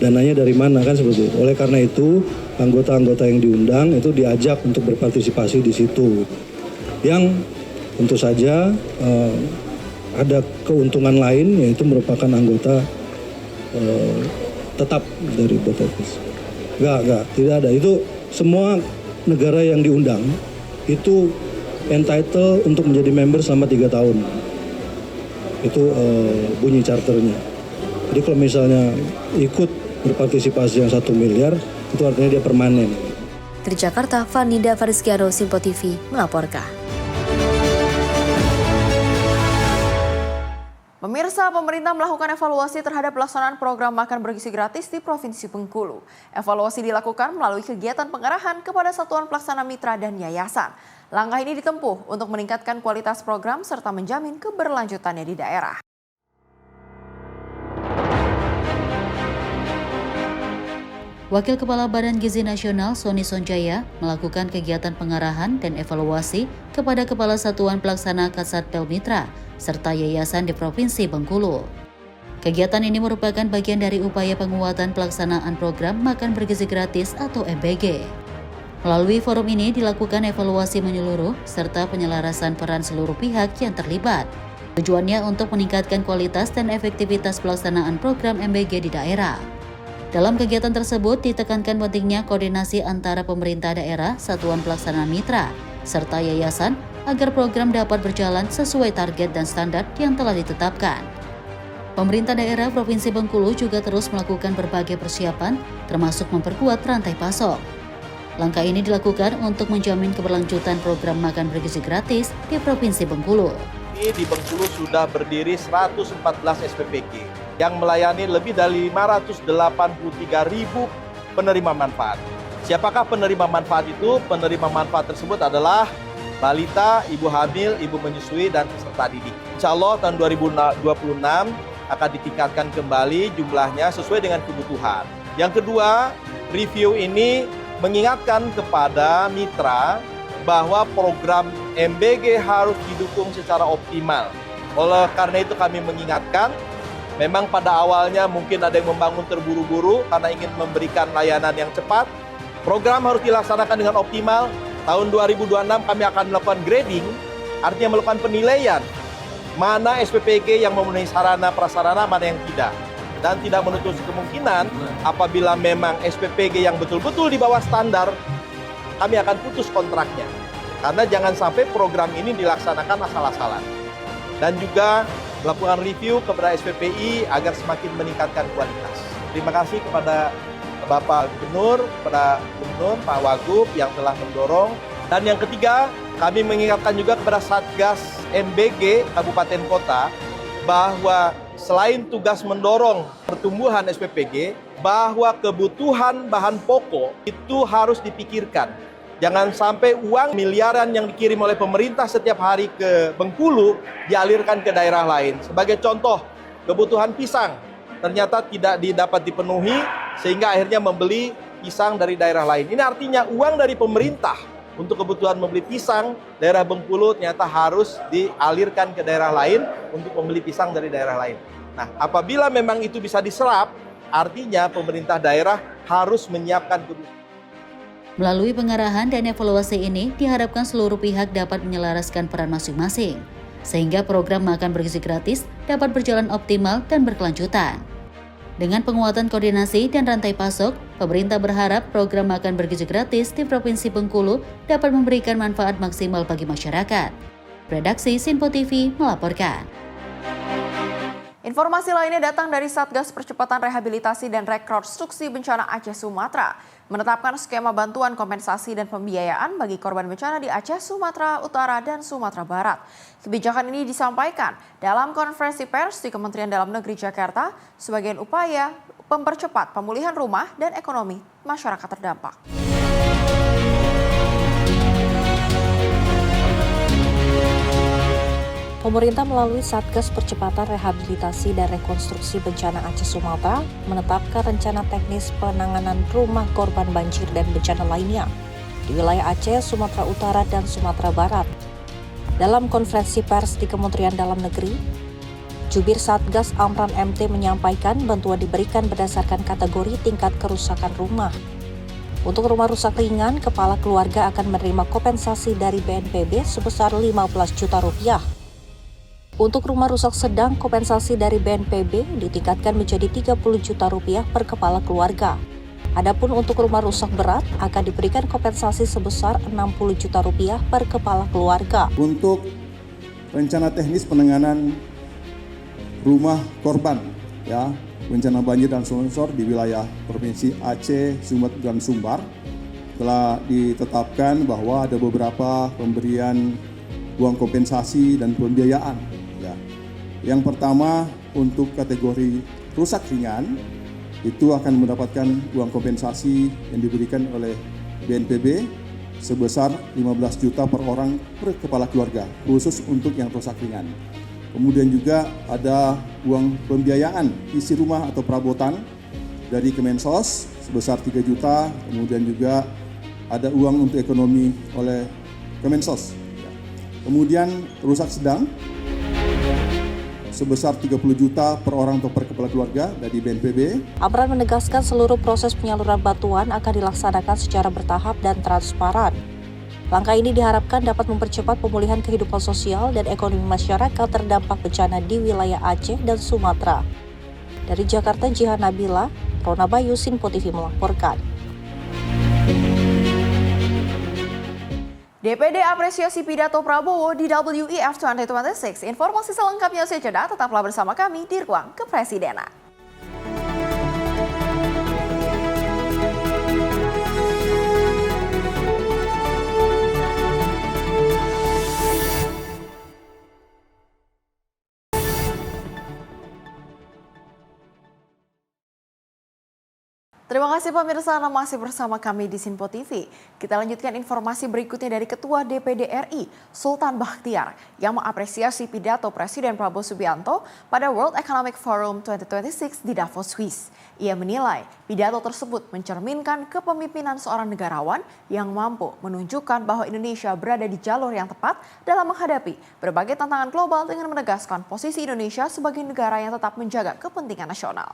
Dananya dari mana? Kan seperti itu. Oleh karena itu, anggota-anggota yang diundang itu diajak untuk berpartisipasi di situ. Yang tentu saja ada keuntungan lain, yaitu merupakan anggota tetap dari Board of Peace. Tidak ada. Itu semua negara yang diundang itu entitled untuk menjadi member selama 3 tahun. Itu bunyi charternya. Jadi kalau misalnya ikut berpartisipasi yang 1 miliar, itu artinya dia permanen. Dari Jakarta, Vanida Fariskiano, Sinpo TV melaporkan. Pemirsa, pemerintah melakukan evaluasi terhadap pelaksanaan program makan bergizi gratis di Provinsi Bengkulu. Evaluasi dilakukan melalui kegiatan pengarahan kepada satuan pelaksana mitra dan yayasan. Langkah ini ditempuh untuk meningkatkan kualitas program serta menjamin keberlanjutannya di daerah. Wakil Kepala Badan Gizi Nasional Sony Sonjaya melakukan kegiatan pengarahan dan evaluasi kepada Kepala Satuan Pelaksana Kasatpel Mitra serta yayasan di Provinsi Bengkulu. Kegiatan ini merupakan bagian dari upaya penguatan pelaksanaan program makan bergizi gratis atau MBG. Melalui forum ini dilakukan evaluasi menyeluruh serta penyelarasan peran seluruh pihak yang terlibat. Tujuannya untuk meningkatkan kualitas dan efektivitas pelaksanaan program MBG di daerah. Dalam kegiatan tersebut ditekankan pentingnya koordinasi antara pemerintah daerah, satuan pelaksana mitra, serta yayasan agar program dapat berjalan sesuai target dan standar yang telah ditetapkan. Pemerintah daerah Provinsi Bengkulu juga terus melakukan berbagai persiapan, termasuk memperkuat rantai pasok. Langkah ini dilakukan untuk menjamin keberlanjutan program makan bergizi gratis di Provinsi Bengkulu. Di Bengkulu sudah berdiri 114 SPPG yang melayani lebih dari 583.000 penerima manfaat. Siapakah penerima manfaat itu? Penerima manfaat tersebut adalah balita, ibu hamil, ibu menyusui, dan peserta didik. Insya Allah tahun 2026 akan ditingkatkan kembali jumlahnya sesuai dengan kebutuhan. Yang kedua, review ini mengingatkan kepada mitra bahwa program MBG harus didukung secara optimal. Oleh karena itu kami mengingatkan, memang pada awalnya mungkin ada yang membangun terburu-buru karena ingin memberikan layanan yang cepat. Program harus dilaksanakan dengan optimal. Tahun 2026 kami akan melakukan grading, artinya melakukan penilaian mana SPPG yang memenuhi sarana prasarana, mana yang tidak. Dan tidak menutup kemungkinan apabila memang SPPG yang betul-betul di bawah standar, kami akan putus kontraknya. Karena jangan sampai program ini dilaksanakan asal-asalan. Dan juga melakukan review kepada SPPI agar semakin meningkatkan kualitas. Terima kasih kepada Bapak Gubernur, kepada Gubernur, Pak Wagub yang telah mendorong. Dan yang ketiga, kami mengingatkan juga kepada Satgas MBG Kabupaten Kota bahwa selain tugas mendorong pertumbuhan SPPG, bahwa kebutuhan bahan pokok itu harus dipikirkan. Jangan sampai uang miliaran yang dikirim oleh pemerintah setiap hari ke Bengkulu dialirkan ke daerah lain. Sebagai contoh, kebutuhan pisang ternyata tidak dapat dipenuhi sehingga akhirnya membeli pisang dari daerah lain. Ini artinya uang dari pemerintah untuk kebutuhan membeli pisang daerah Bengkulu ternyata harus dialirkan ke daerah lain untuk membeli pisang dari daerah lain. Nah, apabila memang itu bisa diserap, artinya pemerintah daerah harus menyiapkan kebutuhan. Melalui pengarahan dan evaluasi ini, diharapkan seluruh pihak dapat menyelaraskan peran masing-masing, sehingga program makan bergizi gratis dapat berjalan optimal dan berkelanjutan. Dengan penguatan koordinasi dan rantai pasok, pemerintah berharap program makan bergizi gratis di Provinsi Bengkulu dapat memberikan manfaat maksimal bagi masyarakat. Redaksi Sinpo TV melaporkan. Informasi lainnya datang dari Satgas Percepatan Rehabilitasi dan Rekonstruksi Bencana Aceh Sumatera, menetapkan skema bantuan kompensasi dan pembiayaan bagi korban bencana di Aceh, Sumatera Utara, dan Sumatera Barat. Kebijakan ini disampaikan dalam konferensi pers di Kementerian Dalam Negeri Jakarta sebagai upaya mempercepat pemulihan rumah dan ekonomi masyarakat terdampak. Pemerintah melalui Satgas Percepatan Rehabilitasi dan Rekonstruksi Bencana Aceh Sumatera menetapkan rencana teknis penanganan rumah korban banjir dan bencana lainnya di wilayah Aceh, Sumatera Utara, dan Sumatera Barat. Dalam konferensi pers di Kementerian Dalam Negeri, Jubir Satgas Amran MT menyampaikan bantuan diberikan berdasarkan kategori tingkat kerusakan rumah. Untuk rumah rusak ringan, kepala keluarga akan menerima kompensasi dari BNPB sebesar Rp15 juta. Untuk rumah rusak sedang, kompensasi dari BNPB ditingkatkan menjadi Rp30 juta per kepala keluarga. Adapun untuk rumah rusak berat akan diberikan kompensasi sebesar Rp60 juta per kepala keluarga. Untuk rencana teknis penanganan rumah korban bencana banjir dan longsor di wilayah Provinsi Aceh, Sumatera dan Sumbar telah ditetapkan bahwa ada beberapa pemberian uang kompensasi dan pembiayaan. Yang pertama, untuk kategori rusak ringan itu akan mendapatkan uang kompensasi yang diberikan oleh BNPB sebesar 15 juta per orang per kepala keluarga, khusus untuk yang rusak ringan. Kemudian juga ada uang pembiayaan isi rumah atau perabotan dari Kemensos sebesar 3 juta, kemudian juga ada uang untuk ekonomi oleh Kemensos. Kemudian rusak sedang sebesar 30 juta per orang atau per kepala keluarga dari BNPB. Amran menegaskan seluruh proses penyaluran bantuan akan dilaksanakan secara bertahap dan transparan. Langkah ini diharapkan dapat mempercepat pemulihan kehidupan sosial dan ekonomi masyarakat terdampak bencana di wilayah Aceh dan Sumatera. Dari Jakarta, Jihan Nabila, Rona Bayu, Sinpo TV melaporkan. DPD apresiasi pidato Prabowo di WEF 2026. Informasi selengkapnya usai jeda, tetaplah bersama kami di Ruang Kepresidenan. Terima kasih pemirsa, Anda masih bersama kami di Sinpo TV. Kita lanjutkan informasi berikutnya dari Ketua DPD RI, Sultan Bakhtiar, yang mengapresiasi pidato Presiden Prabowo Subianto pada World Economic Forum 2026 di Davos, Swiss. Ia menilai pidato tersebut mencerminkan kepemimpinan seorang negarawan yang mampu menunjukkan bahwa Indonesia berada di jalur yang tepat dalam menghadapi berbagai tantangan global dengan menegaskan posisi Indonesia sebagai negara yang tetap menjaga kepentingan nasional.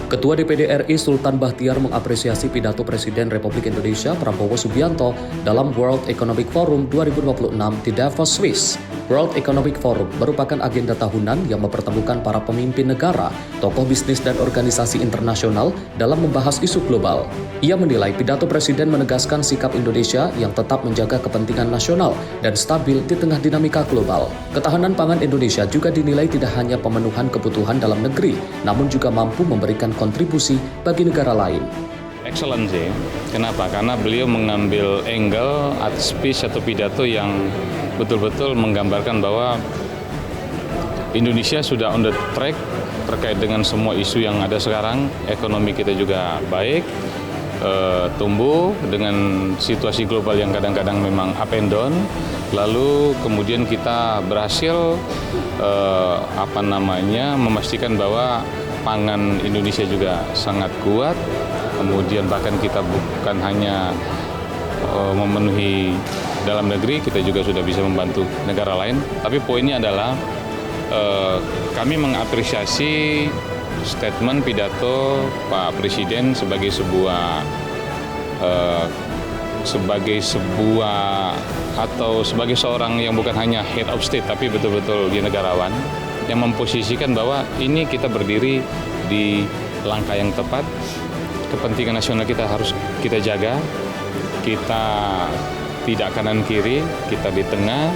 Ketua DPD RI Sultan Bakhtiar mengapresiasi pidato Presiden Republik Indonesia Prabowo Subianto dalam World Economic Forum 2026 di Davos, Swiss. World Economic Forum merupakan agenda tahunan yang mempertemukan para pemimpin negara, tokoh bisnis dan organisasi internasional dalam membahas isu global. Ia menilai pidato Presiden menegaskan sikap Indonesia yang tetap menjaga kepentingan nasional dan stabil di tengah dinamika global. Ketahanan pangan Indonesia juga dinilai tidak hanya pemenuhan kebutuhan dalam negeri, namun juga mampu memberikan kontribusi bagi negara lain. Excellency, kenapa? Karena beliau mengambil angle atau speech atau pidato yang betul-betul menggambarkan bahwa Indonesia sudah on the track terkait dengan semua isu yang ada sekarang. Ekonomi kita juga baik, tumbuh dengan situasi global yang kadang-kadang memang up and down. Lalu kemudian kita berhasil memastikan bahwa pangan Indonesia juga sangat kuat. Kemudian bahkan kita bukan hanya memenuhi dalam negeri, kita juga sudah bisa membantu negara lain. Tapi poinnya adalah kami mengapresiasi statement pidato Pak Presiden sebagai sebuah atau sebagai seorang yang bukan hanya head of state tapi betul-betul dia negarawan yang memposisikan bahwa ini kita berdiri di langkah yang tepat. Kepentingan nasional kita harus kita jaga, kita tidak kanan kiri, kita di tengah,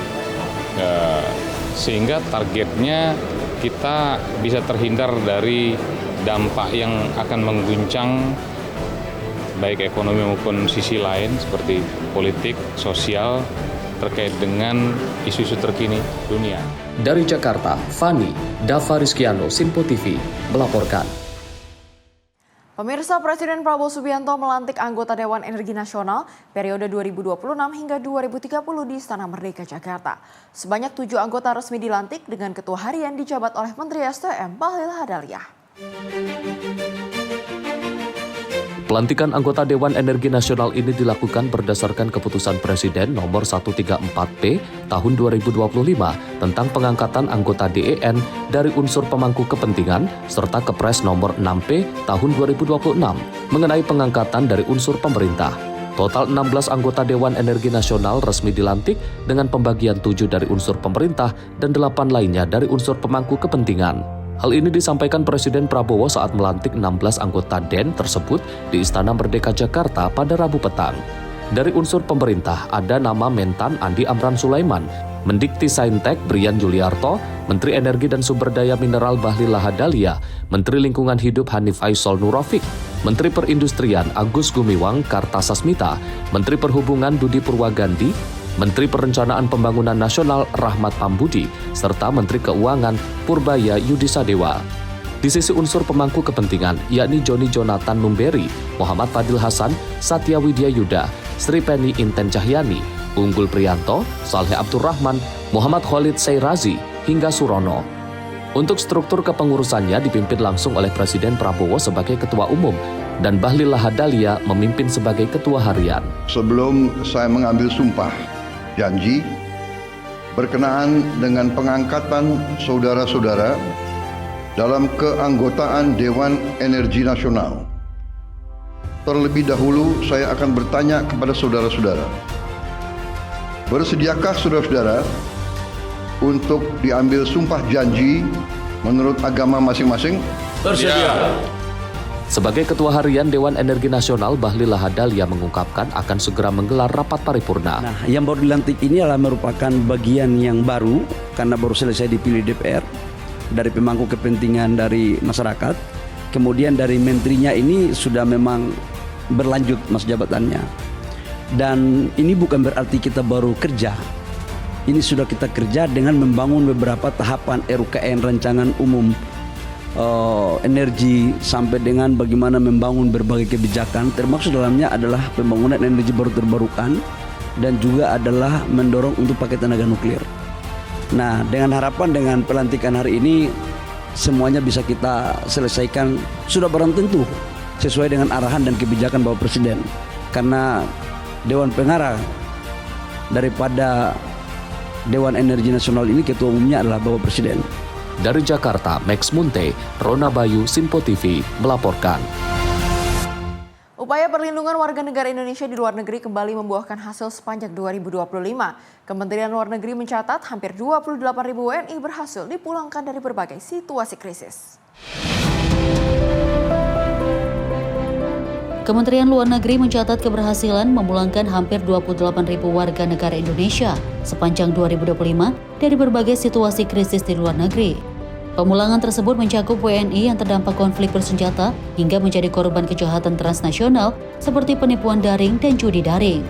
sehingga targetnya kita bisa terhindar dari dampak yang akan mengguncang baik ekonomi maupun sisi lain seperti politik, sosial, terkait dengan isu-isu terkini dunia. Dari Jakarta, Fani Dava Rizkiano, Sinpo TV, melaporkan. Pemirsa, Presiden Prabowo Subianto melantik anggota Dewan Energi Nasional periode 2026 hingga 2030 di Istana Merdeka, Jakarta. Sebanyak 7 anggota resmi dilantik dengan ketua harian dijabat oleh Menteri SDM Bahlil Lahadalia. Pelantikan anggota Dewan Energi Nasional ini dilakukan berdasarkan keputusan Presiden nomor 134P tahun 2025 tentang pengangkatan anggota DEN dari unsur pemangku kepentingan serta Kepres nomor 6P tahun 2026 mengenai pengangkatan dari unsur pemerintah. Total 16 anggota Dewan Energi Nasional resmi dilantik dengan pembagian 7 dari unsur pemerintah dan 8 lainnya dari unsur pemangku kepentingan. Hal ini disampaikan Presiden Prabowo saat melantik 16 anggota DEN tersebut di Istana Merdeka Jakarta pada Rabu petang. Dari unsur pemerintah ada nama Mentan Andi Amran Sulaiman, Mendikti Saintek Brian Juliarto, Menteri Energi dan Sumber Daya Mineral Bahlil Lahadalia, Menteri Lingkungan Hidup Hanif Aisol Nurofik, Menteri Perindustrian Agus Gumiwang Kartasasmita, Menteri Perhubungan Budi Purwagandi, Menteri Perencanaan Pembangunan Nasional Rahmat Pambudi, serta Menteri Keuangan Purbaya Yudisadewa. Di sisi unsur pemangku kepentingan, yakni Joni Jonathan Numberi, Muhammad Fadil Hasan, Satya Widya Yuda, Sri Penny Inten Cahyani, Unggul Priyanto, Saleh Abdurrahman, Muhammad Khalid Seirazi, hingga Surono. Untuk struktur kepengurusannya dipimpin langsung oleh Presiden Prabowo sebagai Ketua Umum dan Bahlil Lahadalia memimpin sebagai Ketua Harian. Sebelum saya mengambil sumpah janji berkenaan dengan pengangkatan saudara-saudara dalam keanggotaan Dewan Energi Nasional. Terlebih dahulu saya akan bertanya kepada saudara-saudara, bersediakah saudara-saudara untuk diambil sumpah janji menurut agama masing-masing? Bersedia. Sebagai Ketua Harian Dewan Energi Nasional, Bahlil Lahadalia mengungkapkan akan segera menggelar rapat paripurna. Nah, yang baru dilantik ini adalah merupakan bagian yang baru karena baru selesai dipilih DPR dari pemangku kepentingan dari masyarakat. Kemudian dari menterinya ini sudah memang berlanjut masa jabatannya. Dan ini bukan berarti kita baru kerja. ini sudah kita kerja dengan membangun beberapa tahapan RUKN, rancangan umum energi, sampai dengan bagaimana membangun berbagai kebijakan, termasuk dalamnya adalah pembangunan energi baru terbarukan dan juga adalah mendorong untuk pakai tenaga nuklir. Nah, dengan harapan dengan pelantikan hari ini semuanya bisa kita selesaikan sudah barang tentu sesuai dengan arahan dan kebijakan Bapak Presiden. Karena Dewan Pengarah daripada Dewan Energi Nasional ini ketua umumnya adalah Bapak Presiden. Dari Jakarta, Max Munte, Rona Bayu, Simpo TV melaporkan. Upaya perlindungan warga negara Indonesia di luar negeri kembali membuahkan hasil sepanjang 2025. Kementerian Luar Negeri mencatat hampir 28.000 WNI berhasil dipulangkan dari berbagai situasi krisis. Kementerian Luar Negeri mencatat keberhasilan memulangkan hampir 28.000 warga negara Indonesia sepanjang 2025 dari berbagai situasi krisis di luar negeri. Pemulangan tersebut mencakup WNI yang terdampak konflik bersenjata hingga menjadi korban kejahatan transnasional seperti penipuan daring dan judi daring.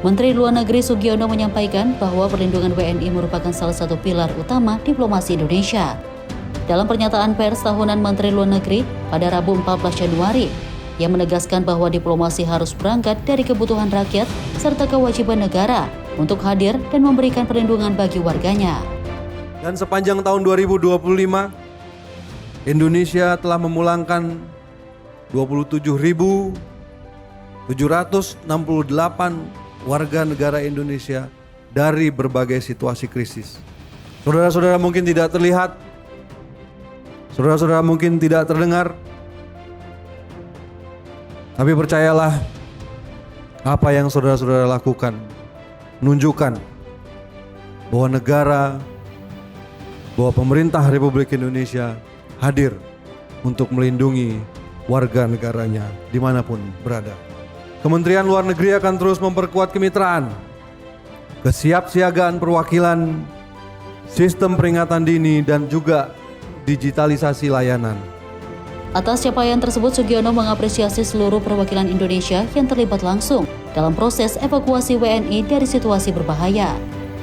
Menteri Luar Negeri Sugiono menyampaikan bahwa perlindungan WNI merupakan salah satu pilar utama diplomasi Indonesia. Dalam pernyataan pers tahunan Menteri Luar Negeri pada Rabu 14 Januari, ia menegaskan bahwa diplomasi harus berangkat dari kebutuhan rakyat serta kewajiban negara untuk hadir dan memberikan perlindungan bagi warganya. Dan sepanjang tahun 2025, Indonesia telah memulangkan 27.768 warga negara Indonesia dari berbagai situasi krisis. Saudara-saudara mungkin tidak terlihat, saudara-saudara mungkin tidak terdengar, tapi percayalah, apa yang saudara-saudara lakukan menunjukkan bahwa pemerintah Republik Indonesia hadir untuk melindungi warga negaranya dimanapun berada. Kementerian Luar Negeri akan terus memperkuat kemitraan, kesiapsiagaan perwakilan, sistem peringatan dini, dan juga digitalisasi layanan. Atas capaian tersebut, Sugiono mengapresiasi seluruh perwakilan Indonesia yang terlibat langsung dalam proses evakuasi WNI dari situasi berbahaya.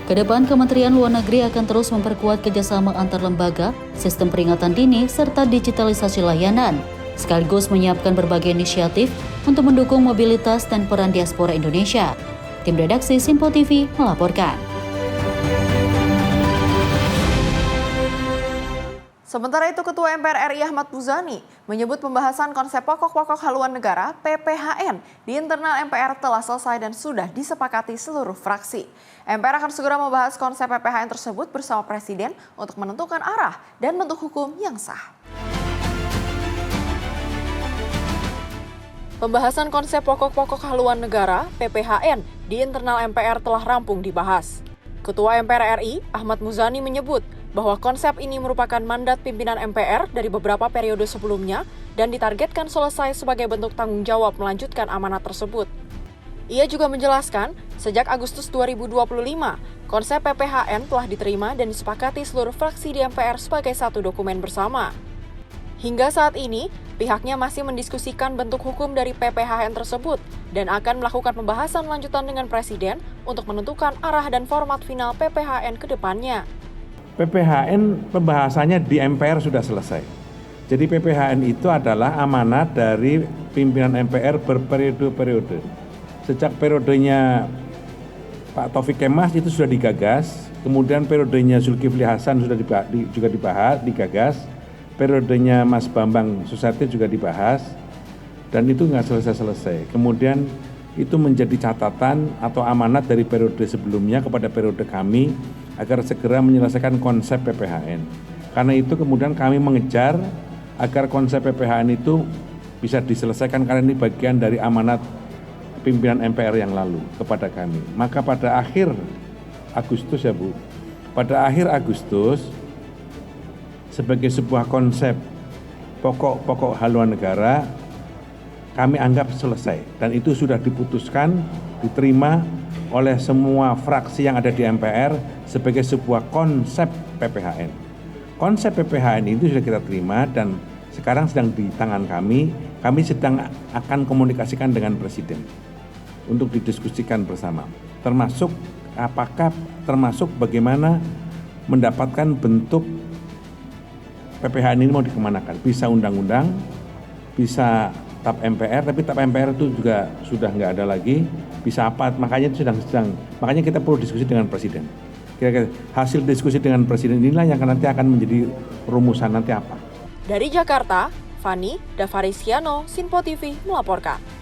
Kedepan, Kementerian Luar Negeri akan terus memperkuat kerjasama antar lembaga, sistem peringatan dini, serta digitalisasi layanan, sekaligus menyiapkan berbagai inisiatif untuk mendukung mobilitas dan peran diaspora Indonesia. Tim redaksi Simpo TV melaporkan. Sementara itu, Ketua MPR RI Ahmad Muzani menyebut pembahasan konsep pokok-pokok haluan negara (PPHN) di internal MPR telah selesai dan sudah disepakati seluruh fraksi. MPR akan segera membahas konsep PPHN tersebut bersama Presiden untuk menentukan arah dan bentuk hukum yang sah. Pembahasan konsep pokok-pokok haluan negara (PPHN) di internal MPR telah rampung dibahas. Ketua MPR RI Ahmad Muzani menyebut bahwa konsep ini merupakan mandat pimpinan MPR dari beberapa periode sebelumnya dan ditargetkan selesai sebagai bentuk tanggung jawab melanjutkan amanat tersebut. Ia juga menjelaskan, sejak Agustus 2025, konsep PPHN telah diterima dan disepakati seluruh fraksi di MPR sebagai satu dokumen bersama. Hingga saat ini, pihaknya masih mendiskusikan bentuk hukum dari PPHN tersebut dan akan melakukan pembahasan lanjutan dengan Presiden untuk menentukan arah dan format final PPHN ke depannya. PPHN pembahasannya di MPR sudah selesai. Jadi PPHN itu adalah amanat dari pimpinan MPR berperiode-periode. Sejak periodenya Pak Taufik Kemas itu sudah digagas, kemudian periodenya Zulkifli Hasan sudah juga digagas, periodenya Mas Bambang Susatyo juga dibahas, dan itu nggak selesai-selesai. Kemudian itu menjadi catatan atau amanat dari periode sebelumnya kepada periode kami, agar segera menyelesaikan konsep PPHN. Karena itu kemudian kami mengejar agar konsep PPHN itu bisa diselesaikan karena ini bagian dari amanat pimpinan MPR yang lalu kepada kami. Maka pada akhir Agustus ya Bu, pada akhir Agustus sebagai sebuah konsep pokok-pokok haluan negara kami anggap selesai dan itu sudah diputuskan, diterima oleh semua fraksi yang ada di MPR sebagai sebuah konsep PPHN. Konsep PPHN itu sudah kita terima dan sekarang sedang di tangan kami sedang akan komunikasikan dengan Presiden untuk didiskusikan bersama. Termasuk apakah termasuk bagaimana mendapatkan bentuk PPHN ini mau dikemanakan. Bisa undang-undang, bisa TAP MPR, tapi TAP MPR itu juga sudah nggak ada lagi. Bisa apa? Makanya itu makanya kita perlu diskusi dengan Presiden. Kira-kira hasil diskusi dengan Presiden inilah yang nanti akan menjadi rumusan nanti apa. Dari Jakarta, Fani Davarisiano, Sinpo TV melaporkan.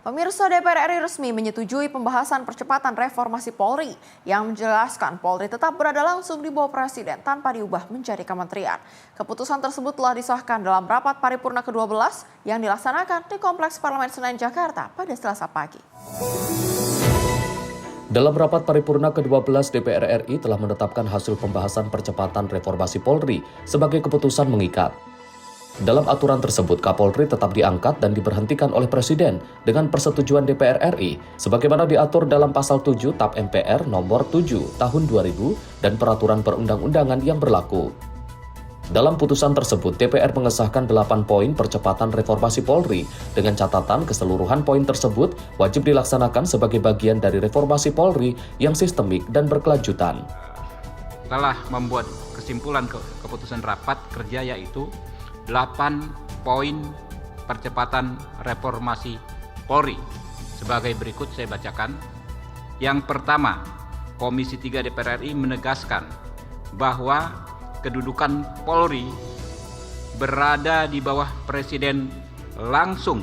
Pemirsa, DPR RI resmi menyetujui pembahasan percepatan reformasi Polri yang menjelaskan Polri tetap berada langsung di bawah Presiden tanpa diubah menjadi kementerian. Keputusan tersebut telah disahkan dalam rapat paripurna ke-12 yang dilaksanakan di Kompleks Parlemen Senayan, Jakarta pada Selasa pagi. Dalam rapat paripurna ke-12, DPR RI telah menetapkan hasil pembahasan percepatan reformasi Polri sebagai keputusan mengikat. Dalam aturan tersebut, Kapolri tetap diangkat dan diberhentikan oleh Presiden dengan persetujuan DPR RI, sebagaimana diatur dalam Pasal 7 TAP MPR Nomor 7 Tahun 2000 dan Peraturan Perundang-undangan yang berlaku. Dalam putusan tersebut, DPR mengesahkan 8 poin percepatan reformasi Polri dengan catatan keseluruhan poin tersebut wajib dilaksanakan sebagai bagian dari reformasi Polri yang sistemik dan berkelanjutan. Telah membuat kesimpulan keputusan rapat kerja yaitu 8 poin percepatan reformasi Polri. Sebagai berikut saya bacakan. Yang pertama, Komisi 3 DPR RI menegaskan bahwa kedudukan Polri berada di bawah Presiden langsung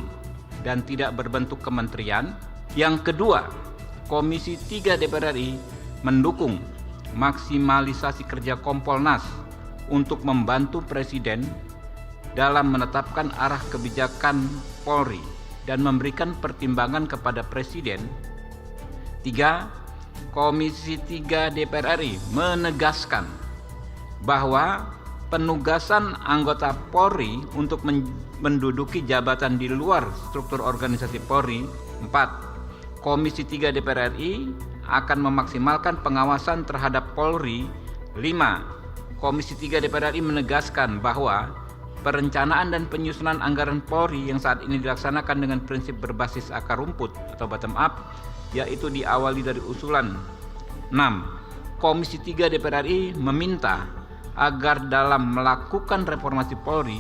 dan tidak berbentuk kementerian. Yang kedua, Komisi 3 DPR RI mendukung maksimalisasi kerja Kompolnas untuk membantu Presiden dalam menetapkan arah kebijakan Polri dan memberikan pertimbangan kepada Presiden. 3. Komisi 3 DPR RI menegaskan bahwa penugasan anggota Polri untuk menduduki jabatan di luar struktur organisasi Polri. 4. Komisi 3 DPR RI akan memaksimalkan pengawasan terhadap Polri. 5. Komisi 3 DPR RI menegaskan bahwa perencanaan dan penyusunan anggaran Polri yang saat ini dilaksanakan dengan prinsip berbasis akar rumput atau bottom up, yaitu diawali dari usulan. 6. Komisi 3 DPR RI meminta agar dalam melakukan reformasi Polri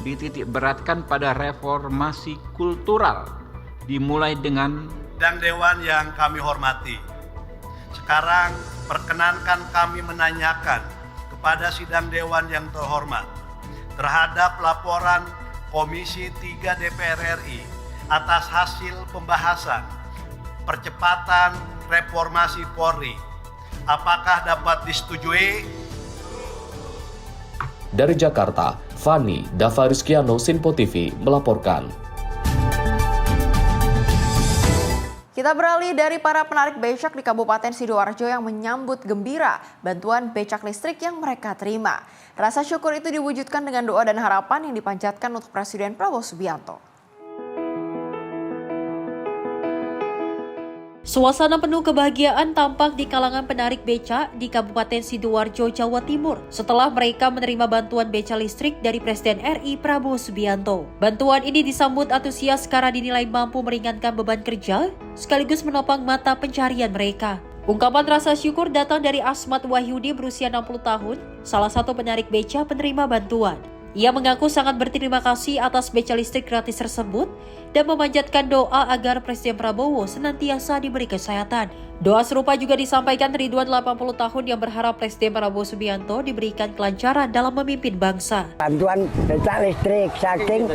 dititik beratkan pada reformasi kultural, dimulai dengan Sidang Dewan yang kami hormati. Sekarang perkenankan kami menanyakan kepada Sidang Dewan yang terhormat terhadap laporan Komisi 3 DPR RI atas hasil pembahasan percepatan reformasi Polri. Apakah dapat disetujui? Dari Jakarta, Fani Davarisiano, Sinpo TV melaporkan. Kita beralih dari para penarik becak di Kabupaten Sidoarjo yang menyambut gembira bantuan becak listrik yang mereka terima. Rasa syukur itu diwujudkan dengan doa dan harapan yang dipanjatkan untuk Presiden Prabowo Subianto. Suasana penuh kebahagiaan tampak di kalangan penarik beca di Kabupaten Sidoarjo, Jawa Timur setelah mereka menerima bantuan beca listrik dari Presiden RI Prabowo Subianto. Bantuan ini disambut antusias karena dinilai mampu meringankan beban kerja sekaligus menopang mata pencarian mereka. Ungkapan rasa syukur datang dari Asmat Wahyudi berusia 60 tahun, salah satu penarik beca penerima bantuan. Ia mengaku sangat berterima kasih atas beca listrik gratis tersebut dan memanjatkan doa agar Presiden Prabowo senantiasa diberi kesehatan. Doa serupa juga disampaikan Ridwan 80 tahun yang berharap Presiden Prabowo Subianto diberikan kelancaran dalam memimpin bangsa. Bantuan beca listrik saking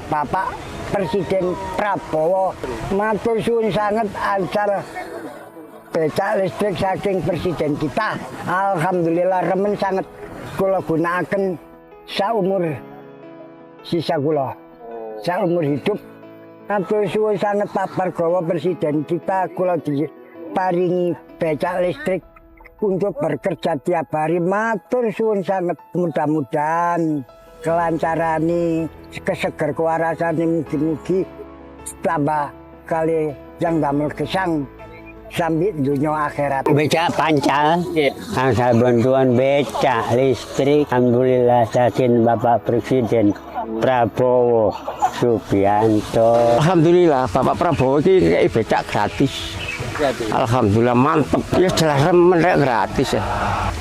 Bapak Presiden Prabowo, matur suwun sangat acara beca listrik saking Presiden kita. Alhamdulillah remen sangat kula gunakaken saumur sisa kula, saumur hidup. Matur suwun sangat Pak Prabowo Presiden kita, kula diparingi becak listrik untuk bekerja tiap hari. Matur suwun sangat, mudah-mudahan kelancarani keseger kewarasane mugi-mugi tambah kali yang damel gesang sambil dunia akhirat. Becak pancal, asal bantuan becak listrik, alhamdulillah saking Bapak Presiden Prabowo Subianto. Alhamdulillah Bapak Prabowo ini kayak becak gratis. Alhamdulillah mantep. Ya jelas menek gratis ya.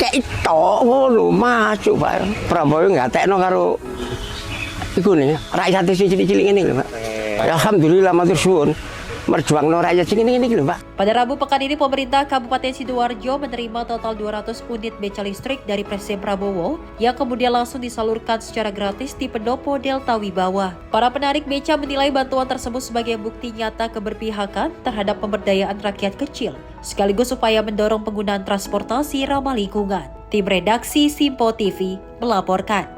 Kayak itu ngono masuk Pak. Prabowo ngatekno karo iku nih rakyat sing cilik-cilik ngene lho Pak. Alhamdulillah matur suwun. Merjuangno rakyat sing ngene lho Pak. Pada Rabu pekan ini, pemerintah Kabupaten Sidoarjo menerima total 200 unit beca listrik dari Presiden Prabowo yang kemudian langsung disalurkan secara gratis di pendopo Delta Wibawa. Para penarik beca menilai bantuan tersebut sebagai bukti nyata keberpihakan terhadap pemberdayaan rakyat kecil, sekaligus upaya mendorong penggunaan transportasi ramah lingkungan. Tim redaksi Simpo TV melaporkan.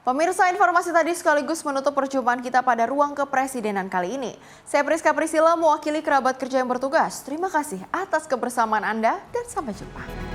Pemirsa, informasi tadi sekaligus menutup perjumpaan kita pada Ruang Kepresidenan kali ini. Saya Priska Priscilla mewakili kerabat kerja yang bertugas. Terima kasih atas kebersamaan Anda dan sampai jumpa.